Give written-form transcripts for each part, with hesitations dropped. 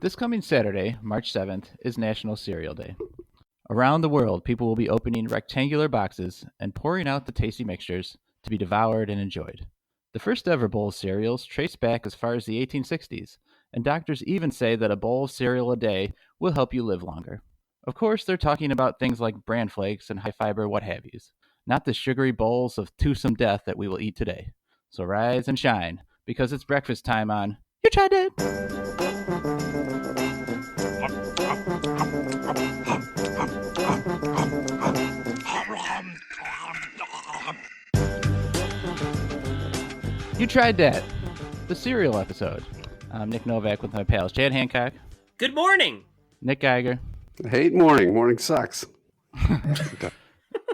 This coming Saturday, March 7th, is National Cereal Day. Around the world, people will be opening rectangular boxes and pouring out the tasty mixtures to be devoured and enjoyed. The first ever bowl of cereals trace back as far as the 1860s, and doctors even say that a bowl of cereal a day will help you live longer. Of course, they're talking about things like bran flakes and high fiber what have yous, not the sugary bowls of toothsome death that we will eat today. So rise and shine, because it's breakfast time on You Tried Dat! You Tried Dat, the cereal episode. I'm Nick Novak with my pals Chad Hancock. Good morning. Nick Geiger. I hate morning. Morning sucks.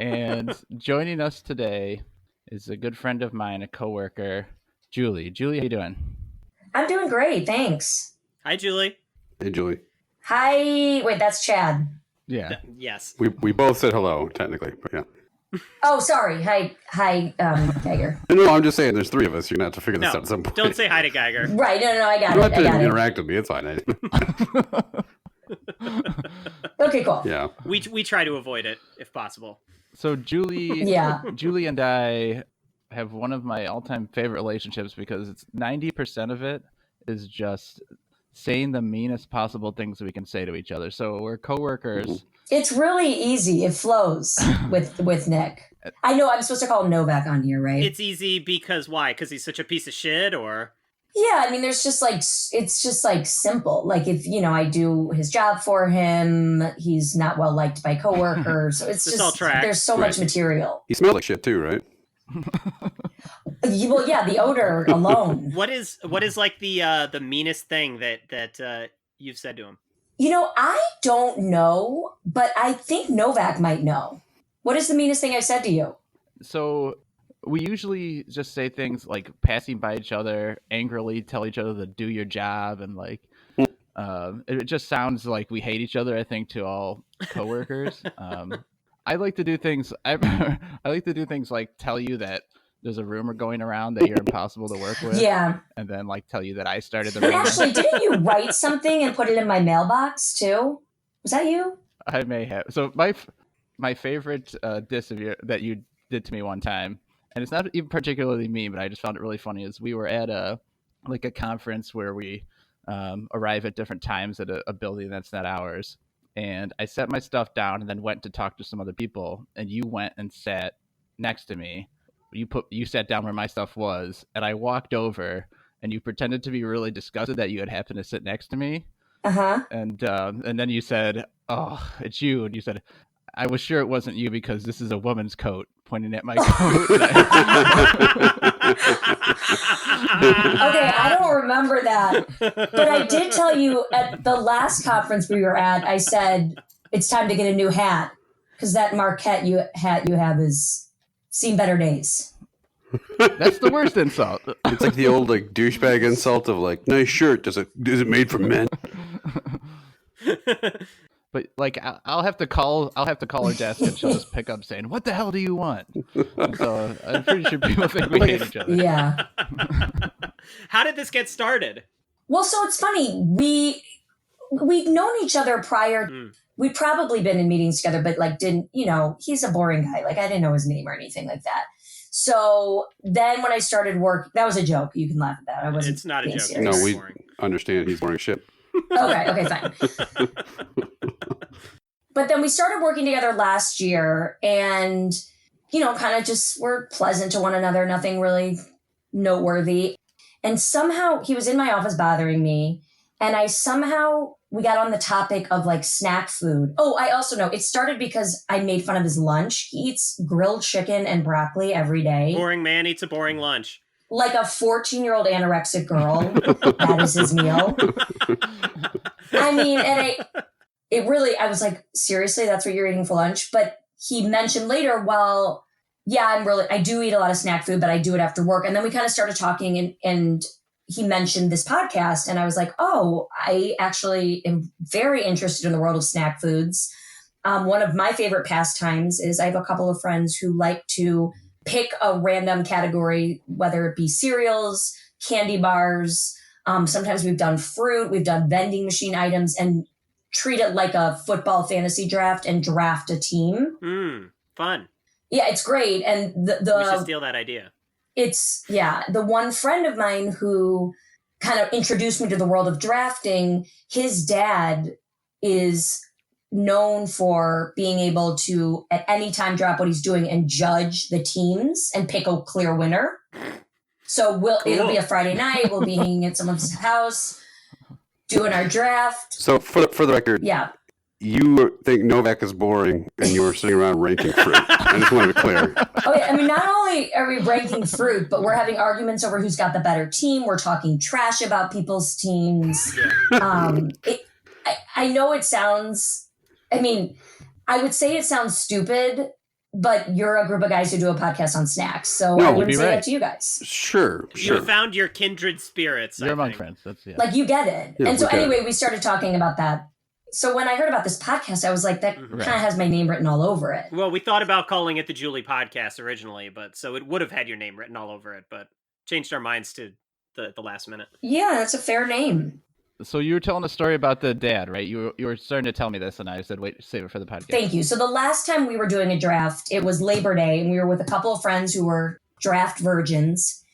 And joining us today is a good friend of mine, a coworker, Julie. Julie, how you doing? I'm doing great, thanks. Hi, Julie. Hey, Julie. Hi. Wait, that's Chad. Yeah. Yes. We both said hello, technically, but yeah. Oh, sorry. Hi, Geiger. No, I'm just saying there's three of us. You're going to have to figure this out at some point. Don't say hi to Geiger. Right. No, I got You it. don't have to interact with me. It's fine. Okay, cool. Yeah. We try to avoid it if possible. So Julie and I have one of my all-time favorite relationships because it's 90% of it is just saying the meanest possible things we can say to each other. So we're coworkers. It's really easy. It flows with Nick. I know I'm supposed to call him Novak on here, right? It's easy because why? Because he's such a piece of shit, or? Yeah, I mean, it's just like simple. Like if, I do his job for him, he's not well liked by coworkers. So it's This just, all tracks. there's so much material. He smells like shit too, right? Well, yeah, the odor alone. What is like the meanest thing that you've said to him? I don't know, but I think Novak might know. What is the meanest thing I said to you? So we usually just say things like passing by each other, angrily tell each other to do your job, and it just sounds like we hate each other, I think, to all coworkers. I like to do things. I like to do things like tell you that there's a rumor going around that you're impossible to work with. Yeah. And then tell you that I started the But rumor. actually, didn't you write something and put it in my mailbox too? Was that you? I may have. So my favorite diss of that you did to me one time, and it's not even particularly mean, but I just found it really funny, is we were at a conference where we arrive at different times at a building that's not ours. And I set my stuff down and then went to talk to some other people, and you went and sat next to me. You sat down where my stuff was, and I walked over, and you pretended to be really disgusted that you had happened to sit next to me. Uh-huh. And then you said, "Oh, it's you." And you said, "I was sure it wasn't you because this is a woman's coat," pointing at my coat. Okay, I don't remember that. But I did tell you at the last conference we were at, I said, it's time to get a new hat. Because that Marquette hat you have is seen better days. That's the worst insult. It's like the old douchebag insult of nice shirt. Is it made for men? But I'll have to call her desk and she'll just pick up saying, "What the hell do you want?" And so I'm pretty sure people think we hate each other. Yeah. How did this get started? Well, so it's funny. We'd known each other prior. We'd probably been in meetings together, but didn't, he's a boring guy. I didn't know his name or anything like that. So then when I started work, that was a joke. You can laugh at that. I wasn't. It's not a joke. Serious. No, we understand he's boring shit. Okay, fine. But then we started working together last year and, kind of just were pleasant to one another, nothing really noteworthy. And somehow he was in my office bothering me. And we got on the topic of snack food. Oh, I also know it started because I made fun of his lunch. He eats grilled chicken and broccoli every day. Boring man eats a boring lunch. Like a 14-year-old anorexic girl. That is his meal. I mean, and I was like, seriously, that's what you're eating for lunch? But he mentioned later, well, yeah, I do eat a lot of snack food, but I do it after work. And then we kind of started talking and he mentioned this podcast and I was like, oh, I actually am very interested in the world of snack foods. One of my favorite pastimes is I have a couple of friends who like to pick a random category, whether it be cereals, candy bars, Sometimes we've done fruit, we've done vending machine items, and treat it like a football fantasy draft and draft a team. Fun. Yeah, it's great. And We should steal that idea. The one friend of mine who kind of introduced me to the world of drafting, his dad is known for being able to at any time drop what he's doing and judge the teams and pick a clear winner. So it'll be a Friday night. We'll be hanging at someone's house doing our draft. So for the record, Yeah. you think Novak is boring and you were sitting around ranking fruit. I just wanted to clear. Oh, yeah. I mean, not only are we ranking fruit, but we're having arguments over who's got the better team. We're talking trash about people's teams. I know it sounds, I mean, I would say it sounds stupid, but you're a group of guys who do a podcast on snacks. So I wouldn't say that to you guys. Sure. You have found your kindred spirits. You're among friends. Like, you get it. Yeah, and so anyway, we started talking about that. So when I heard about this podcast, I was like, that kind of has my name written all over it. Well, we thought about calling it the Julie Podcast originally, but so it would have had your name written all over it, but changed our minds to the last minute. Yeah, that's a fair name. So you were telling a story about the dad, right? You were starting to tell me this, and I said, wait, save it for the podcast. Thank you. So the last time we were doing a draft, it was Labor Day, and we were with a couple of friends who were draft virgins,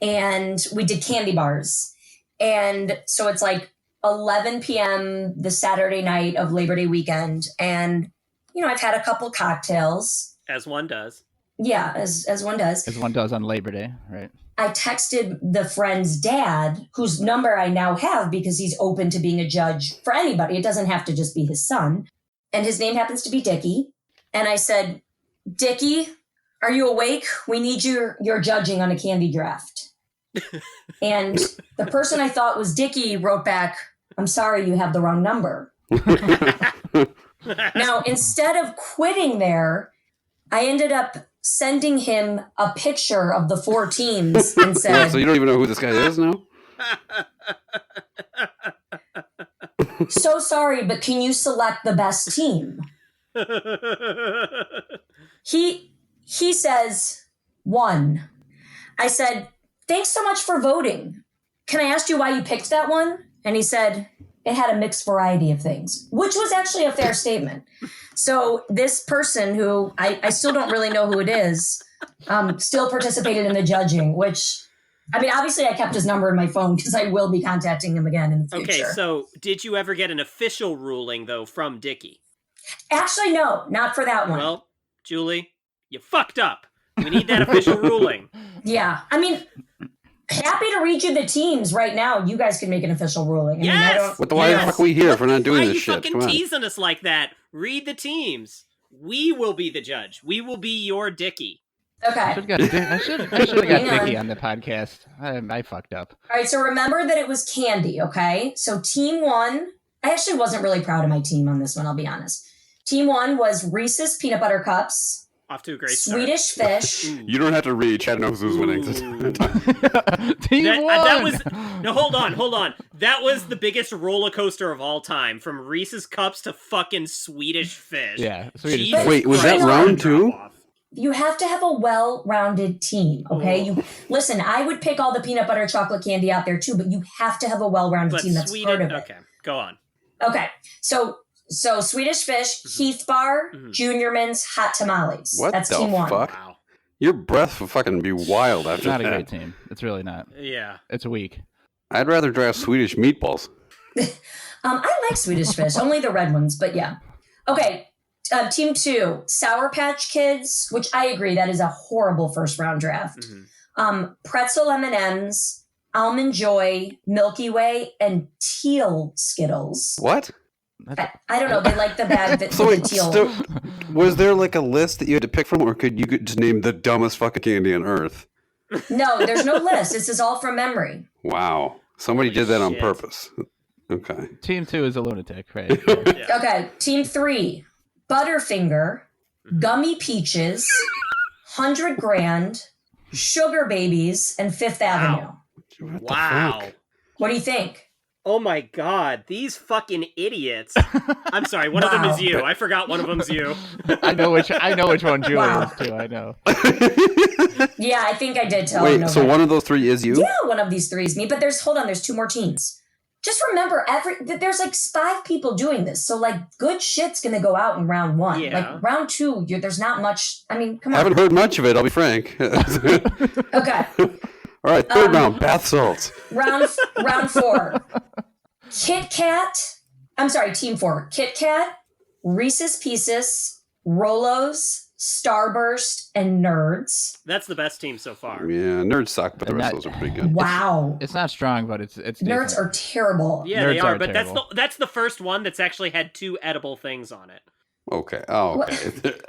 and we did candy bars. And so it's like 11 p.m. the Saturday night of Labor Day weekend, and, you know, I've had a couple cocktails. As one does. Yeah, as one does. As one does on Labor Day, right? I texted the friend's dad, whose number I now have because he's open to being a judge for anybody. It doesn't have to just be his son. And his name happens to be Dickie. And I said, Dickie, are you awake? We need your judging on a candy draft. And the person I thought was Dickie wrote back, I'm sorry, you have the wrong number. Now, instead of quitting there, I ended up sending him a picture of the 4 teams and said... So you don't even know who this guy is now? So sorry, but can you select the best team? He says, 1. I said, thanks so much for voting. Can I ask you why you picked that one? And he said, it had a mixed variety of things, which was actually a fair statement. So this person who I still don't really know who it is, still participated in the judging, which, I mean, obviously I kept his number in my phone because I will be contacting him again in the future. Okay, so did you ever get an official ruling, though, from Dickie? Actually, no, not for that one. Well, Julie, you fucked up. We need that official ruling. Yeah, I mean... Happy to read you the teams right now. You guys can make an official ruling. Yes! Why the fuck are we here if we're not doing this shit? Why are you fucking teasing us like that? Read the teams. We will be the judge. We will be your Dickie. Okay. I should have got Dickie on the podcast. I fucked up. All right, so remember that it was candy, okay? So team 1, I actually wasn't really proud of my team on this one, I'll be honest. Team 1 was Reese's Peanut Butter Cups. Off to a great start. Swedish Fish. You don't have to read. Chad knows who's winning. Team 1! That was... No, hold on. That was the biggest roller coaster of all time. From Reese's Cups to fucking Swedish Fish. Yeah, Swedish Fish. Wait, was that round 2? You have to have a well-rounded team, okay? Listen, I would pick all the peanut butter chocolate candy out there too, but you have to have a well-rounded team. That's part of it. Okay, go on. Okay, so Swedish Fish, Heath Bar, Junior Mints, Hot Tamales. What That's the team 1. fuck? Wow. Your breath will fucking be wild after It's not that. a great team. It's really not. Yeah. It's weak. I'd rather draft Swedish meatballs. I like Swedish Fish, only the red ones, but yeah. Okay, team 2, Sour Patch Kids, which I agree, that is a horrible first round draft. Pretzel M&Ms, Almond Joy, Milky Way, and Teal Skittles. What? I don't know. They like the bag that So with wait, the teal. was there like a list that you had to pick from, or could you just name the dumbest fucking candy on earth? No, there's no list. This is all from memory. Wow. Somebody did that on shit. purpose. Okay. Team 2 is a lunatic, right? Yeah. Okay, team 3, Butterfinger, Gummy Peaches, 100 Grand, Sugar Babies, and Fifth Avenue. What the Wow. fuck? What do you think? Oh my god, these fucking idiots. I'm sorry, one of them is you. I forgot one of them's you. I know which one Julie Wow. is too. I know. Yeah, I think I did tell Wait, him. so one of those three is you? Yeah, one of these three is me. But there's 2 more teams. Just remember, there's like 5 people doing this. So like good shit's going to go out in round 1. Yeah. Like round 2, there's not much. I mean, come on. Haven't heard much of it, I'll be frank. Okay. All right, third round, bath salts. Round 4. Kit Kat. I'm sorry, team 4. Kit Kat, Reese's Pieces, Rolos, Starburst, and Nerds. That's the best team so far. Yeah, nerds suck, but the rest of those are pretty good. Wow. It's not strong, but it's Nerds decent. are terrible. Yeah, Nerds they are, are but terrible. that's the first one that's actually had 2 edible things on it. Okay. Oh, okay.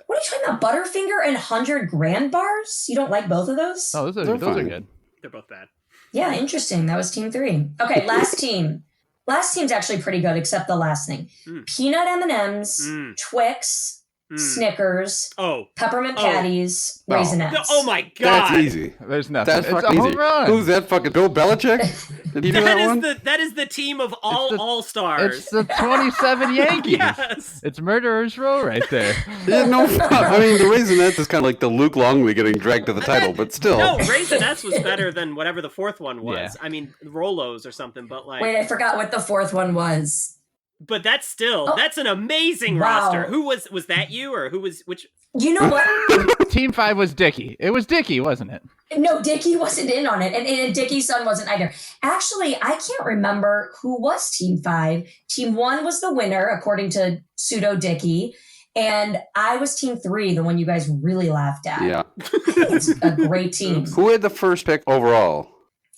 What are you talking about? Butterfinger and 100 grand bars? You don't like both of those? Oh, those They're are fine. good. They're both bad. Yeah, interesting. That was team 3. Okay, last team. Last team's actually pretty good, except the last thing. Peanut M&Ms, Twix, Snickers, peppermint patties, Raisinets. Oh my god. That's easy. There's nothing. That's It's a fucking home easy. run. Who's that fucking Bill Belichick? Did he do that one? That is the team of the- all-stars. It's the 27 Yankees. Yes. It's Murderer's Row right there. Yeah, no, I mean, the Raisinets is kind of like the Luke Longley getting dragged to the title, but still. No, Raisinets was better than whatever the 4th one was. Yeah. I mean, Rolos or something, but like... Wait, I forgot what the 4th one was. But that's still, that's an amazing Wow. roster. Who was that you or who was, which... You know what? Team 5 was Dickie. It was Dickie, wasn't it? No, Dickie wasn't in on it. And Dickie's son wasn't either. Actually, I can't remember who was Team 5. Team 1 was the winner, according to Pseudo Dickie. And I was Team 3, the one you guys really laughed at. Yeah. I think it's a great team. Who had the first pick overall?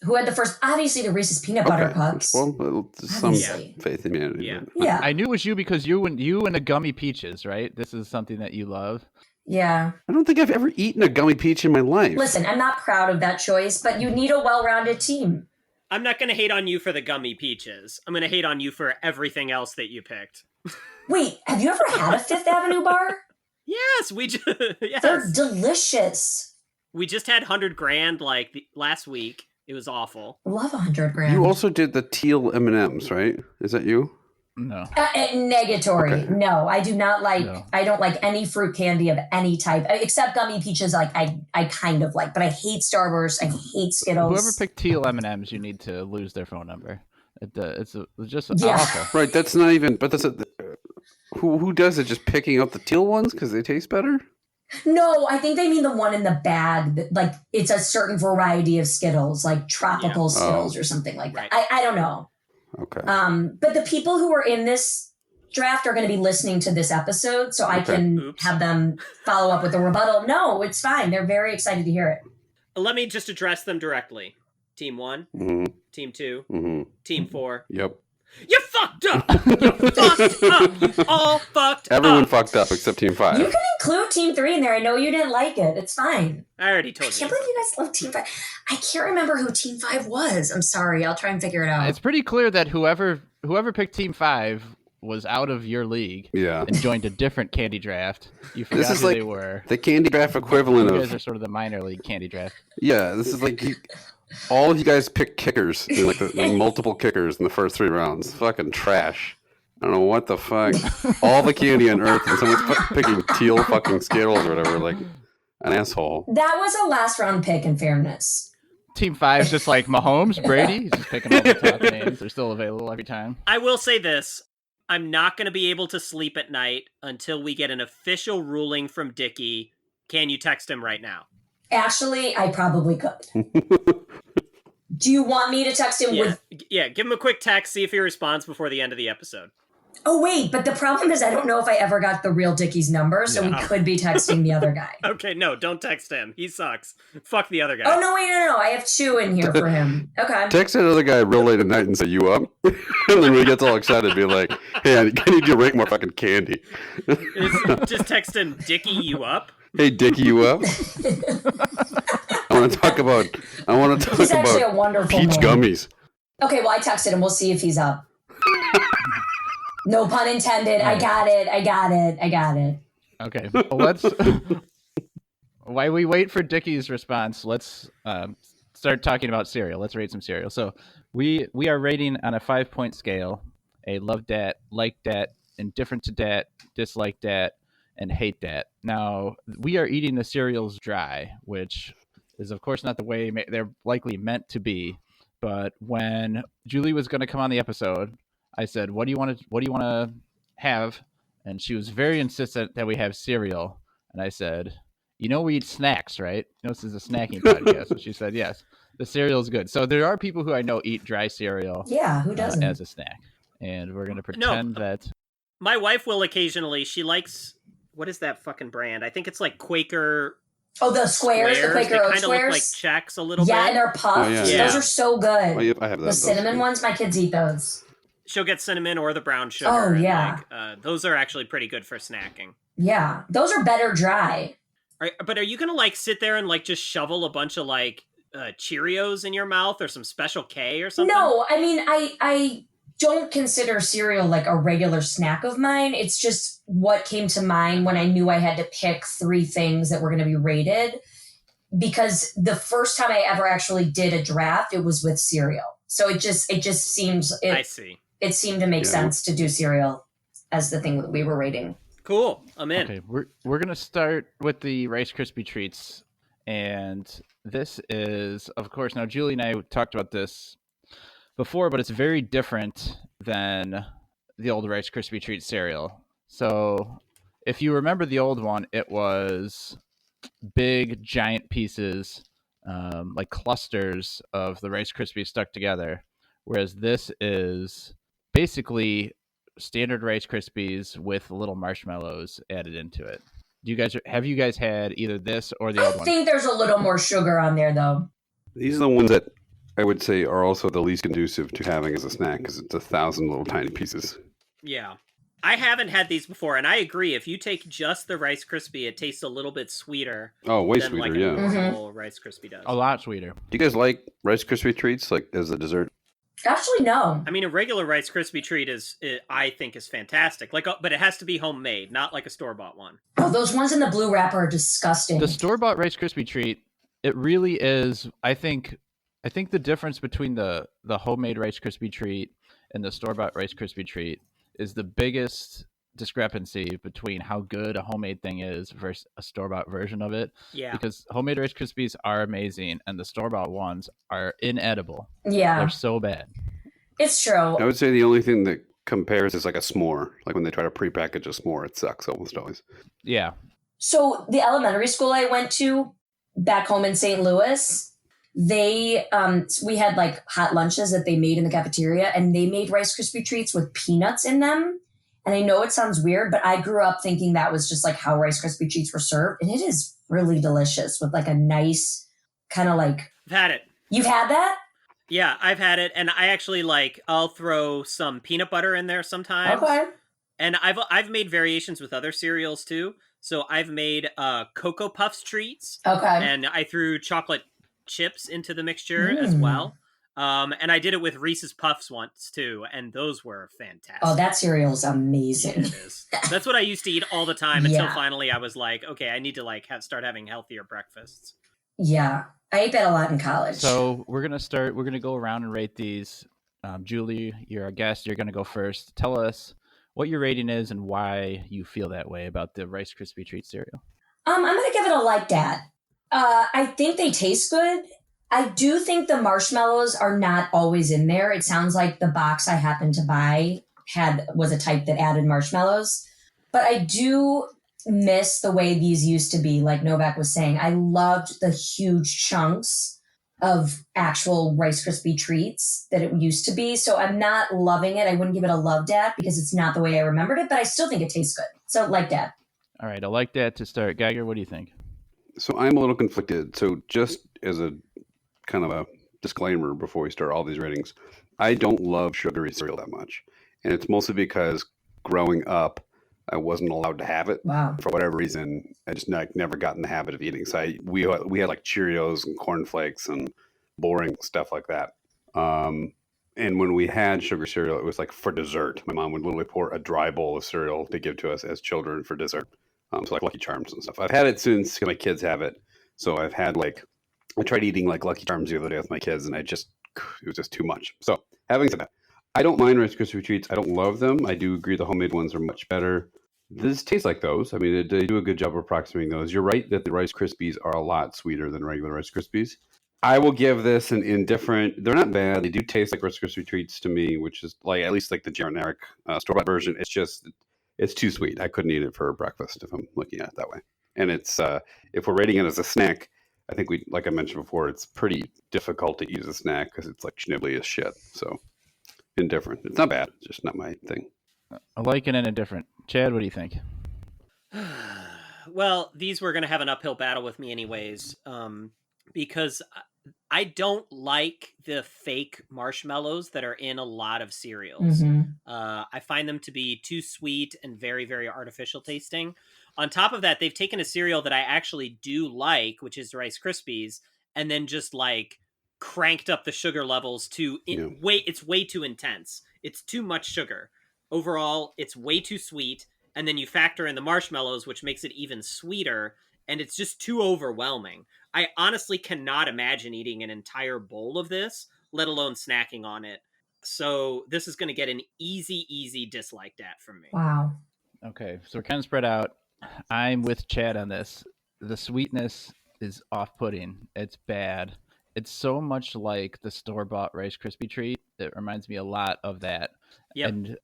Who had the first? Obviously, the Reese's Peanut Butter Cups. Well, some Obviously. faith in humanity. Yeah. but- Yeah. I knew it was you because you and the gummy peaches, right? This is something that you love. Yeah. I don't think I've ever eaten a gummy peach in my life. Listen, I'm not proud of that choice, but you need a well-rounded team. I'm not going to hate on you for the gummy peaches. I'm going to hate on you for everything else that you picked. Wait, have you ever had a Fifth Avenue bar? Yes, They're yes. delicious. We just had 100 grand like last week. It was awful. Love 100 grand. You also did the teal M&Ms, right? Is that you? No. Negatory. Okay. No, I do not like. No. I don't like any fruit candy of any type, except gummy peaches. Like I kind of like, but I hate Starburst. I hate Skittles. Whoever picked teal M&Ms, you need to lose their phone number. It's just Yeah. awful. Right, that's not even, but that's who does it? Just picking out the teal ones because they taste better? No, I think they mean the one in the bag. Like it's a certain variety of Skittles, like tropical Yeah. Skittles or something like that. Right. I don't know. Okay. But the people who are in this draft are going to be listening to this episode, so I Okay. can Oops. have them follow up with a rebuttal. No, it's fine. They're very excited to hear it. Let me just address them directly. Team 1, Mm-hmm. Team 2, Mm-hmm. Team 4. Yep. You fucked up! You fucked up! You all fucked Everyone up! fucked up except Team 5. You can include Team 3 in there. I know you didn't like it. It's fine. I already I told can't you. believe you guys love Team 5. I can't remember who Team 5 was. I'm sorry. I'll try and figure it out. It's pretty clear that whoever picked Team 5 was out of your league Yeah. and joined a different candy draft. You forgot This is who like they were. the candy draft equivalent You guys of. are sort of the minor league candy draft. Yeah, this is like all of you guys pick kickers, like the multiple kickers in the first 3 rounds. Fucking trash. I don't know what the fuck. All the candy on earth, and someone's picking teal fucking Skittles or whatever, like an asshole. That was a last round pick, in fairness. Team 5's just like Mahomes, Brady. He's just picking all the top names. They're still available every time. I will say this. I'm not going to be able to sleep at night until we get an official ruling from Dickie. Can you text him right now? Actually, I probably could. Do you want me to text him with... Yeah, give him a quick text, see if he responds before the end of the episode. Oh, wait, but the problem is I don't know if I ever got the real Dickie's number, so we could be texting the other guy. Okay, no, don't text him. He sucks. Fuck the other guy. Oh, no, wait, no. I have 2 in here for him. Okay. Text that other guy real late at night and say, "You up?" And then when he gets all excited, be like, "Hey, I need you to rate more fucking candy." Just text him, Dickie, you up? Hey, Dickie, you up? I want to talk about. He's actually a wonderful peach man. gummies. Okay, well, I texted him. We'll see if he's up. No pun intended. I got it. Okay, well, let's. While we wait for Dickie's response, let's start talking about cereal. Let's rate some cereal. So, We are rating on a 5-point scale: a love dat, like dat, indifferent to dat, dislike dat, and hate dat. Now we are eating the cereals dry, which is of course not the way they're likely meant to be. But when Julie was going to come on the episode, I said, "What do you want to? What do you want to have?" And she was very insistent that we have cereal. And I said, we eat snacks, right? This is a snacking podcast. And she said, yes, the cereal is good. So there are people who I know eat dry cereal Yeah, who doesn't? as a snack. And we're going to pretend that... My wife will occasionally. She likes... What is that fucking brand? I think it's like Quaker... Oh, the squares, the Quaker Oat squares. They kind of look like Chex a little bit. Yeah, and they're puffed. Oh, yeah. Those are so good. Oh, yep, I have the cinnamon ones, my kids eat those. She'll get cinnamon or the brown sugar. Oh, yeah. Those are actually pretty good for snacking. Yeah, those are better dry. But are you going to like sit there and like just shovel a bunch of like Cheerios in your mouth or some Special K or something? No, I mean, I don't consider cereal like a regular snack of mine. It's just what came to mind when I knew I had to pick 3 things that were going to be rated. Because the first time I ever actually did a draft, it was with cereal. So it just seems... I see. It seemed to make sense to do cereal as the thing that we were rating. Cool. I'm in. Okay, we're going to start with the Rice Krispie Treats. And this is, of course, now Julie and I talked about this before, but it's very different than the old Rice Krispie Treat cereal. So if you remember the old one, it was big, giant pieces, like clusters of the Rice Krispies stuck together. Whereas this is basically standard Rice Krispies with little marshmallows added into it. Have you guys had either this or the old one? I think there's a little more sugar on there, though. These are the ones that I would say are also the least conducive to having as a snack because it's 1,000 little tiny pieces. Yeah. I haven't had these before, and I agree. If you take just the Rice Krispie, it tastes a little bit sweeter. Oh, way than sweeter, like yeah. a normal Rice Krispie does. A lot sweeter. Do you guys like Rice Krispie Treats, like as a dessert? Actually, no. I mean, a regular Rice Krispie treat I think is fantastic. But it has to be homemade, not like a store-bought one. Oh, those ones in the blue wrapper are disgusting. The store-bought Rice Krispie treat, it really is. I think the difference between the homemade Rice Krispie treat and the store-bought Rice Krispie treat is the biggest discrepancy between how good a homemade thing is versus a store-bought version of it. Yeah. Because homemade Rice Krispies are amazing and the store-bought ones are inedible. Yeah. They're so bad. It's true. I would say the only thing that compares is like a s'more. Like when they try to prepackage a s'more, it sucks almost always. Yeah. So the elementary school I went to back home in St. Louis, we had like hot lunches that they made in the cafeteria, and they made Rice Krispie treats with peanuts in them. And I know it sounds weird, but I grew up thinking that was just like how Rice Krispie treats were served. And it is really delicious with like a nice kind of like... I've had it. You've had that? Yeah, I've had it. And I actually I'll throw some peanut butter in there sometimes. Okay. And I've made variations with other cereals too. So I've made Cocoa Puffs treats. Okay. And I threw chocolate chips into the mixture as well. And I did it with Reese's Puffs once too, and those were fantastic. Oh, that cereal is amazing. Yeah, it is. That's what I used to eat all the time until finally I was like, okay, I need to start having healthier breakfasts. Yeah, I ate that a lot in college. So we're gonna go around and rate these. Julie, you're our guest. You're gonna go first. Tell us what your rating is and why you feel that way about the Rice Krispie Treat cereal. I'm gonna give it a like that. I think they taste good. I do think the marshmallows are not always in there. It sounds like the box I happened to buy was a type that added marshmallows. But I do miss the way these used to be, like Novak was saying. I loved the huge chunks of actual Rice Krispie treats that it used to be. So I'm not loving it. I wouldn't give it a love dat because it's not the way I remembered it, but I still think it tastes good. So like that. All right, I like that to start. Geiger, what do you think? So I'm a little conflicted. So just as a kind of a disclaimer before we start all these ratings, I don't love sugary cereal that much. And it's mostly because growing up, I wasn't allowed to have it. Wow. For whatever reason. I just never got in the habit of eating. So we had like Cheerios and Corn Flakes and boring stuff like that. And when we had sugar cereal, it was like for dessert. My mom would literally pour a dry bowl of cereal to give to us as children for dessert. So like Lucky Charms and stuff. I've had it since my kids have it. So I tried eating like Lucky Charms the other day with my kids, and I just it was just too much. So having said that, I don't mind Rice Krispie Treats. I don't love them. I do agree the homemade ones are much better. This tastes like those. I mean, they do a good job of approximating those. You're right that the Rice Krispies are a lot sweeter than regular Rice Krispies. I will give this an indifferent. They're not bad. They do taste like Rice Krispie Treats to me, which is like at least like the generic store-bought version. It's too sweet. I couldn't eat it for breakfast if I'm looking at it that way. And it's if we're rating it as a snack, I think like I mentioned before, it's pretty difficult to eat as a snack because it's like schnibbly as shit. So indifferent. It's not bad. It's just not my thing. I like it and indifferent. Chad, what do you think? Well, these were going to have an uphill battle with me anyways, because I don't like the fake marshmallows that are in a lot of cereals. I find them to be too sweet and very, very artificial tasting. On top of that, they've taken a cereal that I actually do like, which is Rice Krispies, and then just like cranked up the sugar levels to it's way too intense. It's too much sugar. Overall, it's way too sweet. And then you factor in the marshmallows, which makes it even sweeter. And it's just too overwhelming. I honestly cannot imagine eating an entire bowl of this, let alone snacking on it. So this is going to get an easy dislike that from me. Wow. Okay, so we're kind of spread out. I'm with Chad on this. The sweetness is off-putting. It's bad. It's so much like the store-bought Rice Krispie treat. It reminds me a lot of that. Yep. And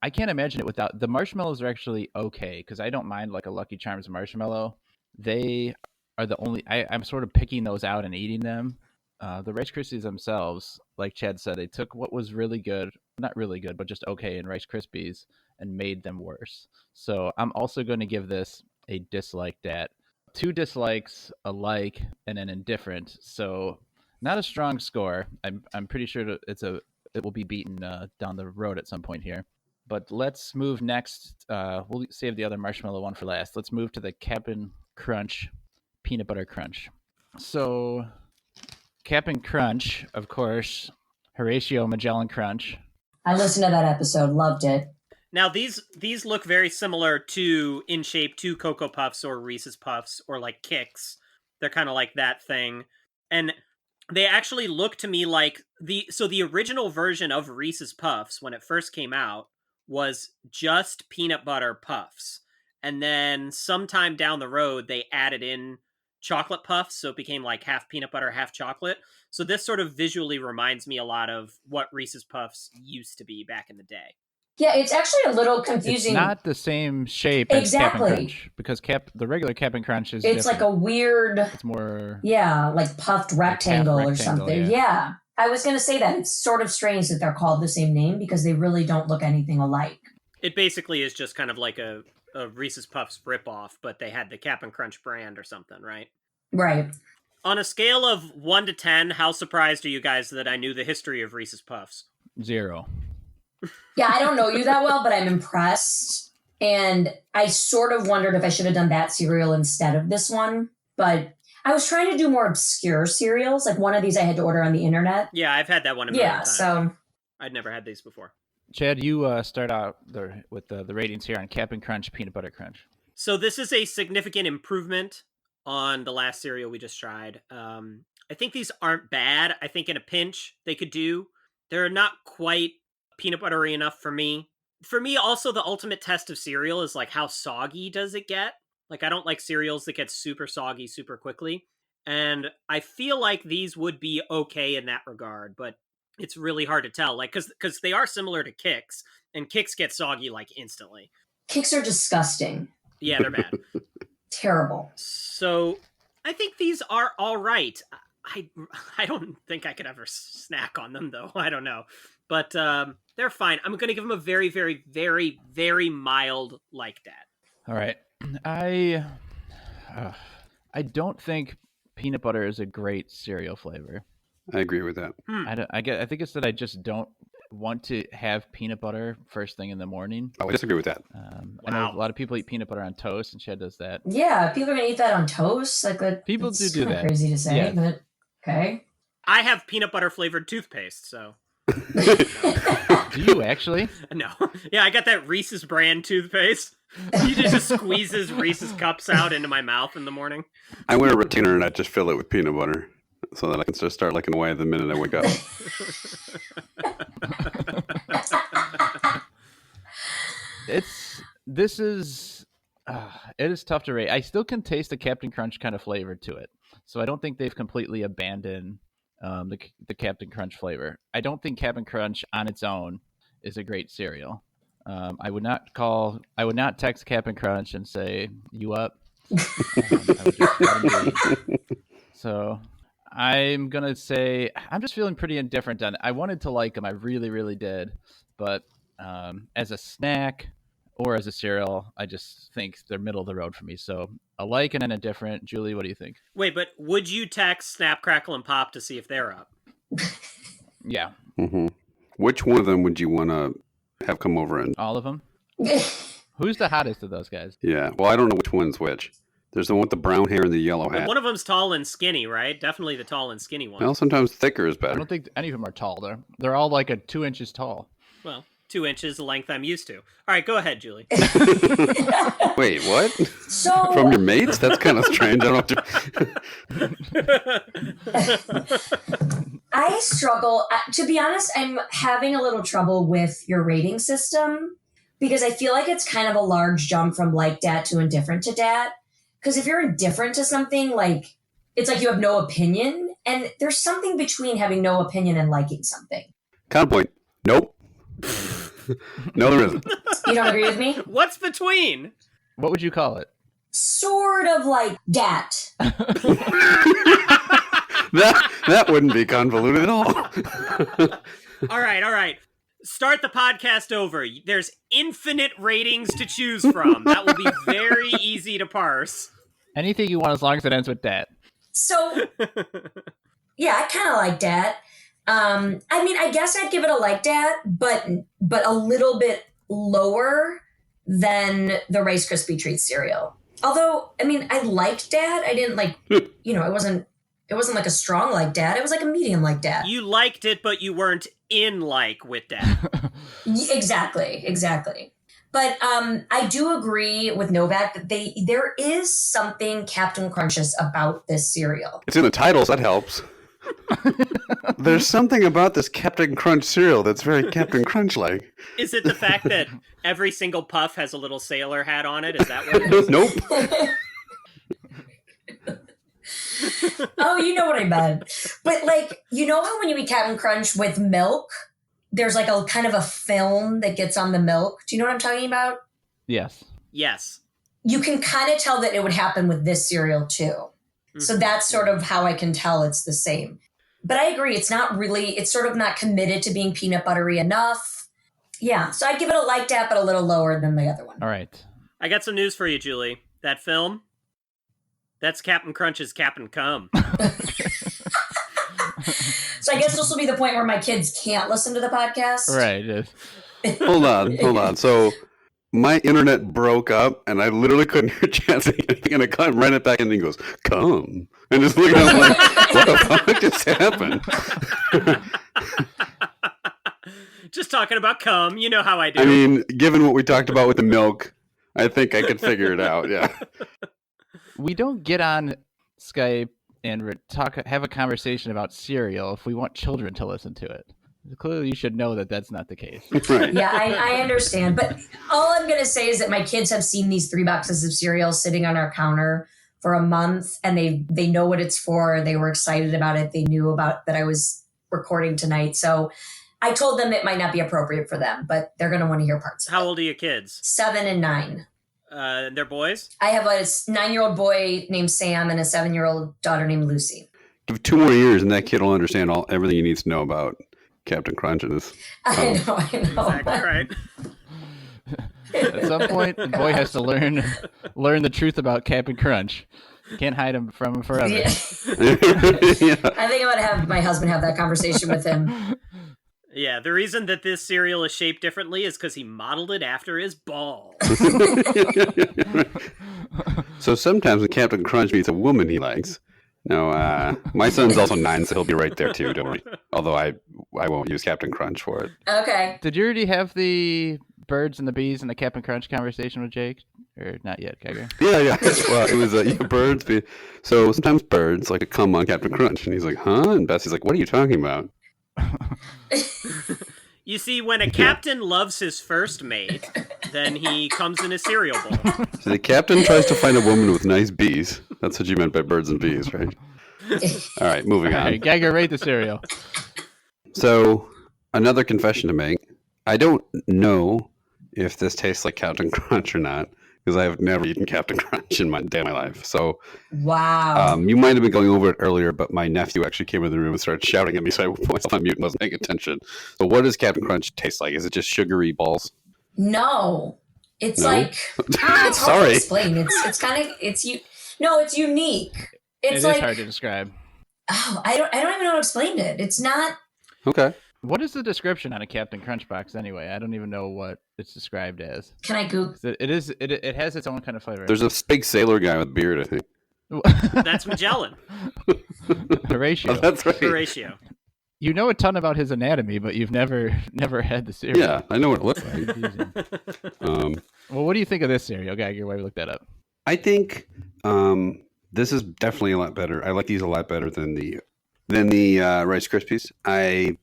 I can't imagine it without... The marshmallows are actually okay, because I don't mind like a Lucky Charms marshmallow. They are the only... I'm sort of picking those out and eating them. The Rice Krispies themselves, like Chad said, they took what was really good, not really good, but just okay in Rice Krispies and made them worse. So I'm also going to give this a dislike that. 2 dislikes, a like, and an indifferent. So not a strong score. I'm pretty sure it will be beaten down the road at some point here. But let's move next. We'll save the other marshmallow one for last. Let's move to the Cap'n Crunch Peanut Butter Crunch. So Cap'n Crunch, of course, Horatio Magellan Crunch. I listened to that episode, loved it. Now, these look very similar in shape to Cocoa Puffs or Reese's Puffs or like Kix. They're kind of like that thing. And they actually look to me like the original version of Reese's Puffs when it first came out was just peanut butter puffs. And then sometime down the road, they added in chocolate puffs, so it became like half peanut butter, half chocolate. So this sort of visually reminds me a lot of what Reese's Puffs used to be back in the day. Yeah, it's actually a little confusing. It's not the same shape as Cap'n Crunch, because the regular Cap'n Crunch is it's different. Like a weird... It's more... Yeah, like puffed rectangle or something. Yeah. I was going to say that. It's sort of strange that they're called the same name because they really don't look anything alike. It basically is just kind of like a Reese's Puffs ripoff, but they had the Cap'n Crunch brand or something, right? Right. On a scale of 1 to 10, how surprised are you guys that I knew the history of Reese's Puffs? 0. Yeah, I don't know you that well, but I'm impressed. And I sort of wondered if I should have done that cereal instead of this one. But I was trying to do more obscure cereals. Like one of these I had to order on the internet. Yeah, I've had that one a million times. So I'd never had these before. Chad, you start out with the ratings here on Cap'n Crunch Peanut Butter Crunch. So this is a significant improvement on the last cereal we just tried. I think these aren't bad. I think in a pinch they could do. They're not quite peanut buttery enough for me. For me, also, the ultimate test of cereal is like how soggy does it get? Like I don't like cereals that get super soggy super quickly. And I feel like these would be okay in that regard, but it's really hard to tell. Like, because they are similar to Kix, and Kix get soggy like instantly. Kix are disgusting. Yeah, they're bad. Terrible. So I think these are all right. I don't think I could ever snack on them, though. I don't know. But they're fine. I'm going to give them a very, very, very, very mild like that. All right. I don't think peanut butter is a great cereal flavor. I agree with that. I think it's that I just don't want to have peanut butter first thing in the morning. I disagree with that. I know a lot of people eat peanut butter on toast, and Chad does that. Yeah, people are going to eat that on toast. Like that. People do that. Crazy to say, yeah. But okay. I have peanut butter flavored toothpaste, so. Do you actually? No. Yeah, I got that Reese's brand toothpaste. He just squeezes Reese's cups out into my mouth in the morning. I wear a retainer and I just fill it with peanut butter. so that I can just start licking away the minute I wake up. It is tough to rate. I still can taste the Captain Crunch kind of flavor to it, so I don't think they've completely abandoned the Captain Crunch flavor. I don't think Captain Crunch on its own is a great cereal. I would not text Captain Crunch and say, "You up?" I would just let him be. So I'm gonna say I'm just feeling pretty indifferent on it. I wanted to like them, I really, really did, but as a snack or as a cereal, I just think they're middle of the road for me. So a like and an indifferent. Julie, what do you think? Wait, but would you text Snap, Crackle, and Pop to see if they're up? Yeah. Mm-hmm. Which one of them would you want to have come over and? All of them? Who's the hottest of those guys? Yeah. Well, I don't know which one's which. There's the one with the brown hair and the yellow hat. One of them's tall and skinny, right? Definitely the tall and skinny one. Well, sometimes thicker is better. I don't think any of them are tall. They're all like 2 inches tall. Well, 2 inches, the length I'm used to. All right, go ahead, Julie. Wait, what? So From your mates? That's kind of strange. I don't I struggle. To be honest, I'm having a little trouble with your rating system because I feel like it's kind of a large jump from like dat to indifferent to dat. Because if you're indifferent to something, like it's like you have no opinion, and there's something between having no opinion and liking something. Counterpoint. Nope. No, there isn't. You don't agree with me? What's between? What would you call it? Sort of like dat. That wouldn't be convoluted at all. All right. Start the podcast over. There's infinite ratings to choose from. That will be very easy to parse. Anything you want as long as it ends with dat. So, yeah, I kind of like dat. I mean, I guess I'd give it a like dat, but a little bit lower than the Rice Krispie Treats cereal. Although, I mean, I liked dat. I didn't like, it wasn't like a strong like dat. It was like a medium like dat. You liked it, but you weren't in like with dat. Exactly. But I do agree with Novak that there is something Captain Crunches about this cereal. It's in the titles. That helps. There's something about this Captain Crunch cereal that's very Captain Crunch-like. Is it the fact that every single puff has a little sailor hat on it? Is that what it is? Nope. Oh, you know what I meant. But like, you know how when you eat Captain Crunch with milk, there's like a kind of a film that gets on the milk? Do you know what I'm talking about? Yes. Yes. You can kind of tell that it would happen with this cereal too. Mm-hmm. So that's sort of how I can tell it's the same. But I agree, it's sort of not committed to being peanut buttery enough. Yeah, so I'd give it a like dat, but a little lower than the other one. All right. I got some news for you, Julie. That film, that's Captain Crunch's Captain Cum. So I guess this will be the point where my kids can't listen to the podcast. Right. Hold on. So my internet broke up, and I literally couldn't hear Chad say anything, and I cut ran it back, and he goes, "Come," and just looking at him like, "What the fuck just happened?" Just talking about cum. You know how I do. I mean, given what we talked about with the milk, I think I could figure it out. Yeah. We don't get on Skype and have a conversation about cereal if we want children to listen to it. Clearly, you should know that that's not the case. Right. Yeah, I understand. But all I'm going to say is that my kids have seen these 3 boxes of cereal sitting on our counter for a month, and they know what it's for. They were excited about it. They knew about that I was recording tonight. So I told them it might not be appropriate for them, but they're going to want to hear parts of it. How old are your kids? 7 and 9. They're boys? I have a 9-year-old boy named Sam and a 7-year-old daughter named Lucy. Give 2 more years, and that kid will understand everything he needs to know about Captain Crunch and this. I know. Exactly right. At some point, the boy has to learn the truth about Captain Crunch. You can't hide him from him forever. Yeah. Yeah. I think I'm going to have my husband have that conversation with him. Yeah, the reason that this cereal is shaped differently is because he modeled it after his balls. So sometimes when Captain Crunch meets a woman he likes. No, my son's also 9, so he'll be right there too, don't worry. Although I won't use Captain Crunch for it. Okay. Did you already have the birds and the bees and the Captain Crunch conversation with Jake? Or not yet, Geiger? Yeah. Well, it was birds. So sometimes birds like to come on Captain Crunch, and he's like, "Huh?" And Bessie's like, "What are you talking about?" You see, when a captain loves his first mate, then he comes in a cereal bowl. So the captain tries to find a woman with nice bees. That's what you meant by birds and bees, right? All right, moving on. All right, Geiger, rate the cereal. So another confession to make. I don't know if this tastes like Captain Crunch or not, because I have never eaten Captain Crunch in my life. So, Wow. you might have been going over it earlier, but my nephew actually came in the room and started shouting at me, so I put myself on mute and wasn't paying attention. So, what does Captain Crunch taste like? Is it just sugary balls? No, it's No? like it's hard Sorry. to explain. It's kind of it's unique. It's It like is hard to describe. oh, I don't even know how to explain it. It's not. Okay. What is the description on a Captain Crunch box anyway? I don't even know what it's described as. Can I Google? It has its own kind of flavor. There's a big sailor guy with beard, I think. That's Magellan. Horatio. Oh, that's right. Horatio. You know a ton about his anatomy, but you've never had the cereal. Yeah, I know what it looks like. Confusing. Um, Well, what do you think of this cereal, Geiger? Why we look that up? I think this is definitely a lot better. I like these a lot better than the Rice Krispies. I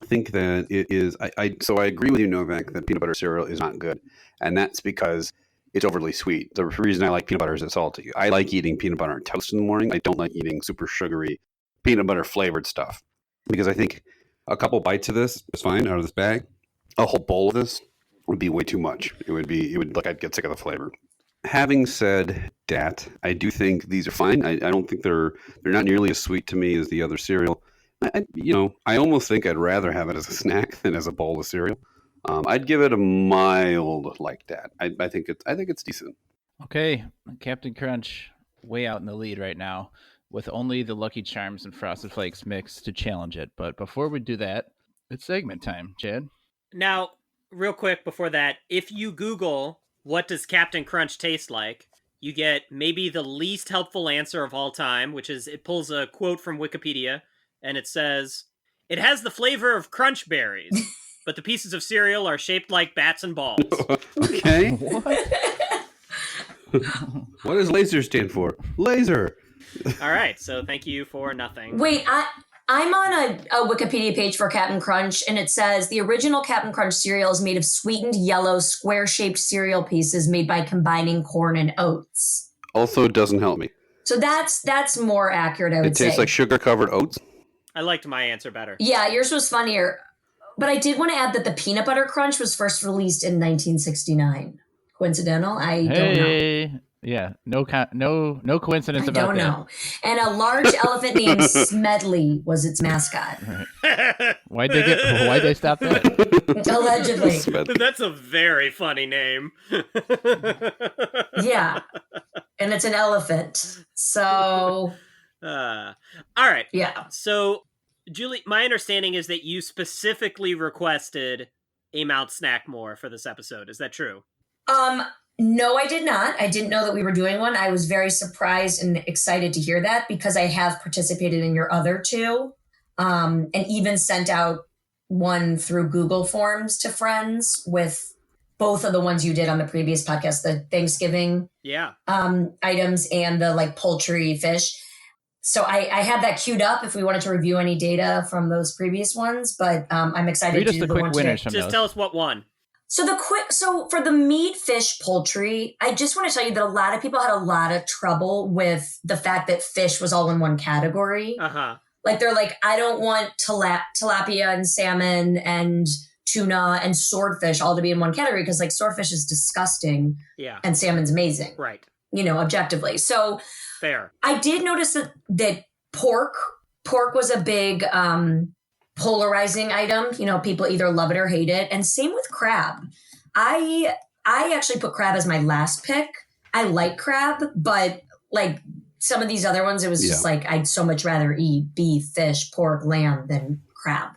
think that it is. So I agree with you, Novak, that peanut butter cereal is not good, and that's because it's overly sweet. The reason I like peanut butter is it's salty. I like eating peanut butter on toast in the morning. I don't like eating super sugary peanut butter flavored stuff because I think a couple bites of this is fine out of this bag. A whole bowl of this would be way too much. It would like I'd get sick of the flavor. Having said that, I do think these are fine. I don't think they're not nearly as sweet to me as the other cereal. I almost think I'd rather have it as a snack than as a bowl of cereal. I'd give it a mild like that. I think it's decent. Okay, Captain Crunch way out in the lead right now with only the Lucky Charms and Frosted Flakes mix to challenge it. But before we do that, it's segment time, Chad. Now, real quick before that, if you Google what does Captain Crunch taste like, you get maybe the least helpful answer of all time, which is it pulls a quote from Wikipedia, and it says, "It has the flavor of crunch berries, but the pieces of cereal are shaped like bats and balls." Okay. What? What does laser stand for? Laser. All right, so thank you for nothing. Wait, I'm on a Wikipedia page for Captain Crunch, and it says the original Captain Crunch cereal is made of sweetened yellow square-shaped cereal pieces made by combining corn and oats. Also doesn't help me. So that's more accurate, I would It say. tastes like sugar-covered oats. I liked my answer better. Yeah, yours was funnier. But I did want to add that the peanut butter crunch was first released in 1969. Coincidental? I don't know. Hey, yeah, no coincidence I about don't that. know. And a large elephant named Smedley was its mascot. Right. Why'd they stop that? Allegedly. That's a very funny name. Yeah. And it's an elephant. So, All right. yeah. So, Julie, my understanding is that you specifically requested a Mount Snackmore for this episode. Is that true? No, I did not. I didn't know that we were doing one. I was very surprised and excited to hear that because I have participated in your other two, and even sent out one through Google Forms to friends with both of the ones you did on the previous podcast, the Thanksgiving items and the like poultry fish. So I had that queued up if we wanted to review any data from those previous ones, but I'm excited Read to us do the the quick one winners today. from Just those. tell us what won. So for the meat, fish, poultry, I just want to tell you that a lot of people had a lot of trouble with the fact that fish was all in one category. Uh-huh. Like they're like, I don't want tilapia and salmon and tuna and swordfish all to be in one category because like swordfish is disgusting Yeah. and salmon's amazing, Right. Objectively. So Fair. I did notice that pork was a big polarizing item. People either love it or hate it. And same with crab. I actually put crab as my last pick. I like crab, but like some of these other ones, it was just like I'd so much rather eat beef, fish, pork, lamb than crab.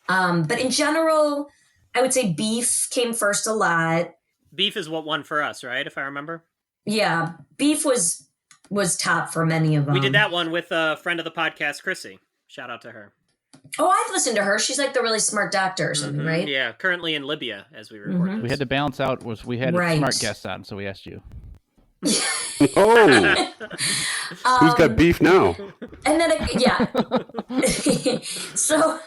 But in general, I would say beef came first a lot. Beef is what won for us, right? If I remember. Yeah, beef was top for many of them. We did that one with a friend of the podcast, Chrissy. Shout out to her. Oh, I've listened to her. She's like the really smart doctor or something, right? Yeah, currently in Libya as we record this. We had to balance out. We had smart guests on, so we asked you. Oh, who's got beef now? And then, so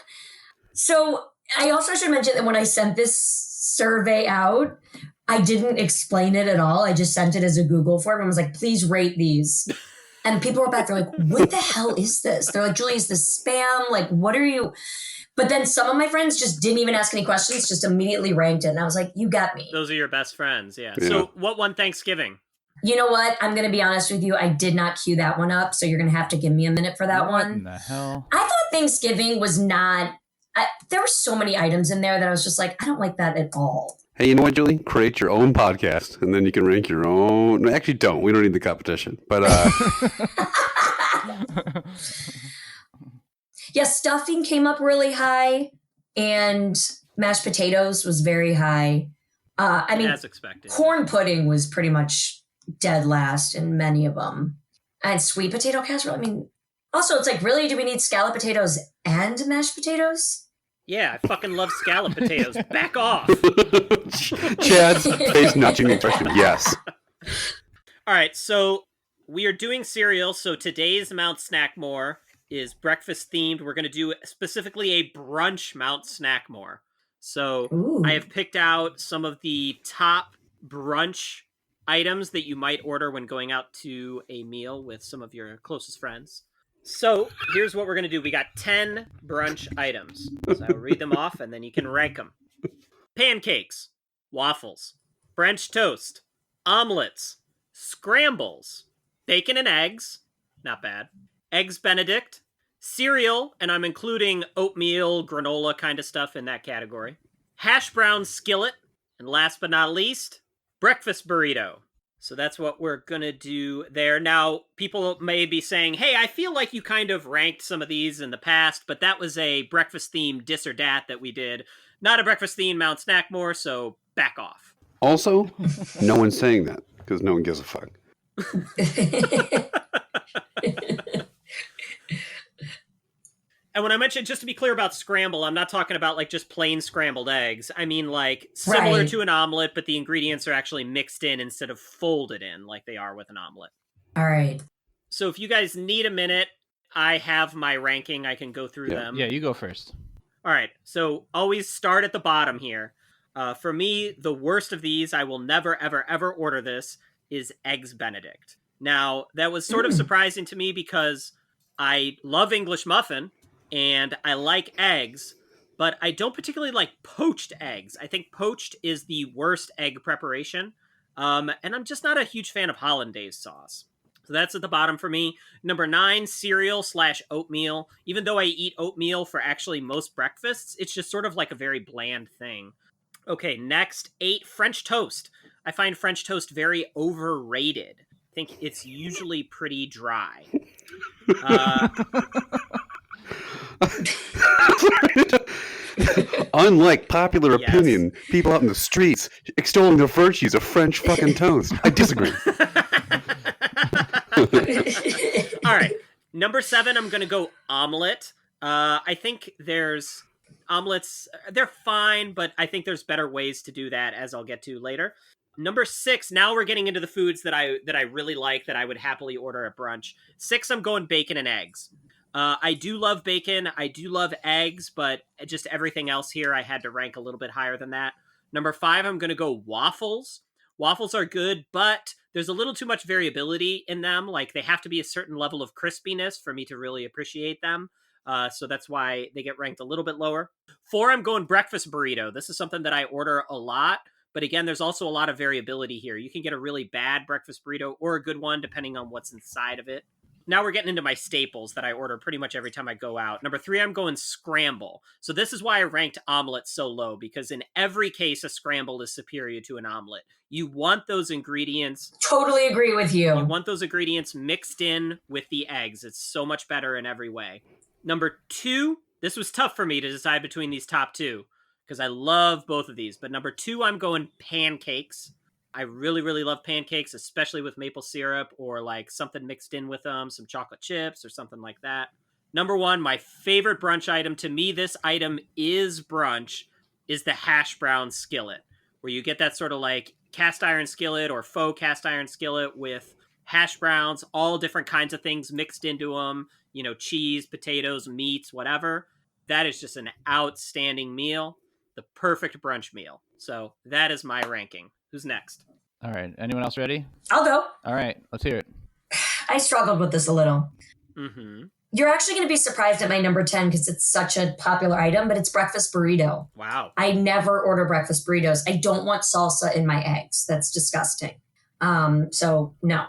I also should mention that when I sent this survey out, I didn't explain it at all. I just sent it as a Google form and was like, please rate these. And people wrote back, they're like, what the hell is this? They're like, Julie, is this spam? Like, what are you? But then some of my friends just didn't even ask any questions, just immediately ranked it. And I was like, you got me. Those are your best friends, yeah. So what won Thanksgiving? You know what? I'm going to be honest with you. I did not queue that one up, so you're going to have to give me a minute for that one. What in the hell? I thought Thanksgiving was not... there were so many items in there that I was just like, I don't like that at all. Hey, you know what, Julie? Create your own podcast, and then you can rank your own... No, actually, don't. We don't need the competition. But... Yeah, stuffing came up really high, and mashed potatoes was very high. I mean, as expected. Corn pudding was pretty much dead last in many of them. And sweet potato casserole. I mean, also, it's like, really, do we need scallop potatoes and mashed potatoes? Yeah, I fucking love scallop potatoes. Back off. Chad's face nudging impression. Yes. All right, so we are doing cereal. So today's Mount Snackmore is breakfast themed. We're going to do specifically a brunch Mount Snackmore. So Ooh. I have picked out some of the top brunch items that you might order when going out to a meal with some of your closest friends. So here's what we're going to do. We got 10 brunch items. So I'll read them off and then you can rank them. Pancakes, waffles, French toast, omelets, scrambles, bacon and eggs, not bad, eggs Benedict, cereal, and I'm including oatmeal, granola kind of stuff in that category, hash brown skillet, and last but not least, breakfast burrito. So that's what we're going to do there. Now, people may be saying, hey, I feel like you kind of ranked some of these in the past, but that was a breakfast-themed dis or dat that we did. Not a breakfast-themed Mount Snackmore, so back off. Also, no one's saying that because no one gives a fuck. And when I mentioned, just to be clear about scramble, I'm not talking about like just plain scrambled eggs. I mean like similar to an omelet, but the ingredients are actually mixed in instead of folded in like they are with an omelet. All right. So if you guys need a minute, I have my ranking. I can go through them. Yeah, you go first. All right. So always start at the bottom here. For me, the worst of these, I will never, ever, ever order this, is Eggs Benedict. Now, that was sort of surprising to me because I love English muffin and I like eggs, but I don't particularly like poached eggs. I think poached is the worst egg preparation. And I'm just not a huge fan of hollandaise sauce. So that's at the bottom for me. Number 9, cereal / oatmeal. Even though I eat oatmeal for actually most breakfasts, it's just sort of like a very bland thing. Okay, next, 8, French toast. I find French toast very overrated. I think it's usually pretty dry. Unlike popular opinion, people out in the streets extolling the virtues of French fucking toast. I disagree. All right. Number 7, I'm going to go omelet. I think there's omelets. They're fine, but I think there's better ways to do that, as I'll get to later. Number 6, now we're getting into the foods that I really like, that I would happily order at brunch. 6, I'm going bacon and eggs. I do love bacon. I do love eggs, but just everything else here, I had to rank a little bit higher than that. Number 5, I'm going to go waffles. Waffles are good, but there's a little too much variability in them. Like, they have to be a certain level of crispiness for me to really appreciate them. So that's why they get ranked a little bit lower. 4, I'm going breakfast burrito. This is something that I order a lot. But again, there's also a lot of variability here. You can get a really bad breakfast burrito or a good one, depending on what's inside of it. Now we're getting into my staples that I order pretty much every time I go out. Number 3, I'm going scramble. So this is why I ranked omelet so low, because in every case, a scramble is superior to an omelet. You want those ingredients. Totally agree with you. You want those ingredients mixed in with the eggs. It's so much better in every way. Number 2, this was tough for me to decide between these top 2, because I love both of these. But number 2, I'm going pancakes. I really, really love pancakes, especially with maple syrup or like something mixed in with them, some chocolate chips or something like that. Number one, my favorite brunch item. To me, this item is brunch, is the hash brown skillet, where you get that sort of like cast iron skillet or faux cast iron skillet with hash browns, all different kinds of things mixed into them, you know, cheese, potatoes, meats, whatever. That is just an outstanding meal, the perfect brunch meal. So that is my ranking. Who's next? All right. Anyone else ready? I'll go. All right. Let's hear it. I struggled with this a little. Mm-hmm. You're actually going to be surprised at my number 10 because it's such a popular item, but it's breakfast burrito. Wow. I never order breakfast burritos. I don't want salsa in my eggs. That's disgusting. So no.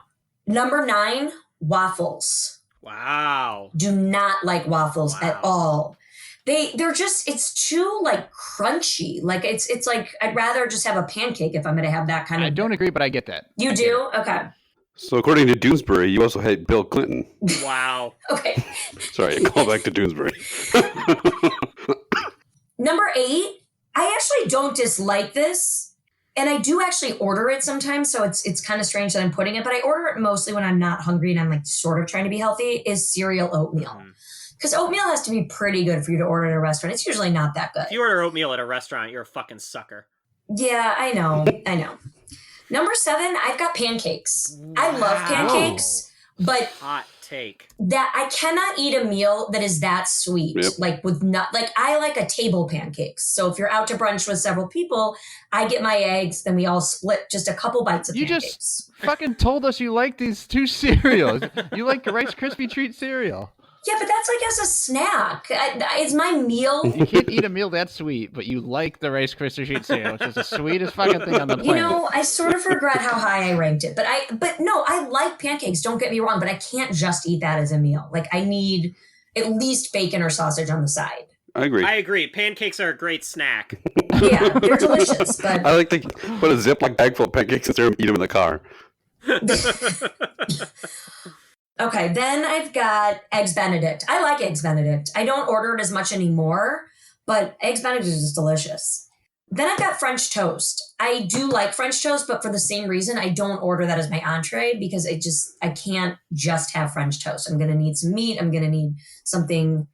Number 9, waffles. Wow. Do not like waffles at all. They're just, it's too like crunchy. Like it's like, I'd rather just have a pancake if I'm going to have that kind of. I don't agree, but I get that. You do? Okay. So according to Doonesbury, you also hate Bill Clinton. Wow. Okay. Sorry, call back to Doonesbury. Number 8, I actually don't dislike this. And I do actually order it sometimes. So it's kind of strange that I'm putting it, but I order it mostly when I'm not hungry and I'm like sort of trying to be healthy, is cereal oatmeal. Because oatmeal has to be pretty good for you to order at a restaurant. It's usually not that good. If you order oatmeal at a restaurant, you're a fucking sucker. Yeah, I know. Number 7, I've got pancakes. I love pancakes, but hot take. That I cannot eat a meal that is that sweet. Yep. Like with not like I like a table pancakes. So if you're out to brunch with several people, I get my eggs, then we all split just a couple bites of pancakes. You just fucking told us you like these 2 cereals. You like Rice Krispie Treat cereal. Yeah, but that's like as a snack. It's my meal. You can't eat a meal that sweet, but you like the Rice Krispie Treat cereal, which is the sweetest fucking thing on the planet. You know, I sort of regret how high I ranked it. But no, I like pancakes, don't get me wrong, but I can't just eat that as a meal. Like I need at least bacon or sausage on the side. I agree. Pancakes are a great snack. Yeah, they're delicious, but I like to put a Ziploc bag full of pancakes and eat them in the car. Okay, then I've got Eggs Benedict. I like Eggs Benedict. I don't order it as much anymore, but Eggs Benedict is just delicious. Then I've got French toast. I do like French toast, but for the same reason, I don't order that as my entree because I can't just have French toast. I'm going to need some meat. I'm going to need something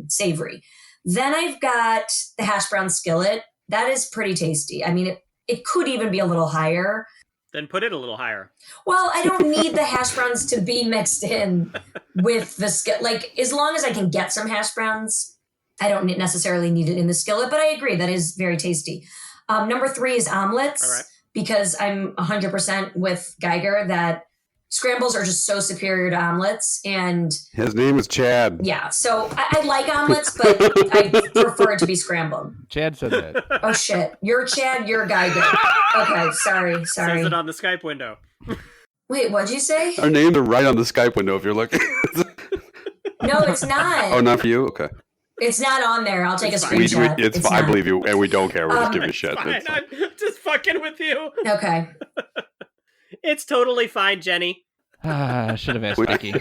savory. Then I've got the hash brown skillet. That is pretty tasty. I mean, it could even be a little higher. Then put it a little higher. Well, I don't need the hash browns to be mixed in with the skillet. Like, as long as I can get some hash browns, I don't necessarily need it in the skillet. But I agree, that is very tasty. Number 3 is omelets. All right. Because I'm 100% with Geiger that scrambles are just so superior to omelets. And his name is Chad. yeah, so I like omelets, but I prefer it to be scrambled. Chad said that. Oh, shit. You're Chad, you're Geiger. Okay, sorry. Says it on the Skype window. Wait, what'd you say? Our names are right on the Skype window if you're looking. No, it's not. Oh, not for you? Okay. It's not on there. I'll take a It's fine. screenshot. It's fine. I believe you, and we don't care. We're just giving you shit. Fine, It's fine. I'm just fucking with you. Okay. It's totally fine, Jenny. I should have asked Becky.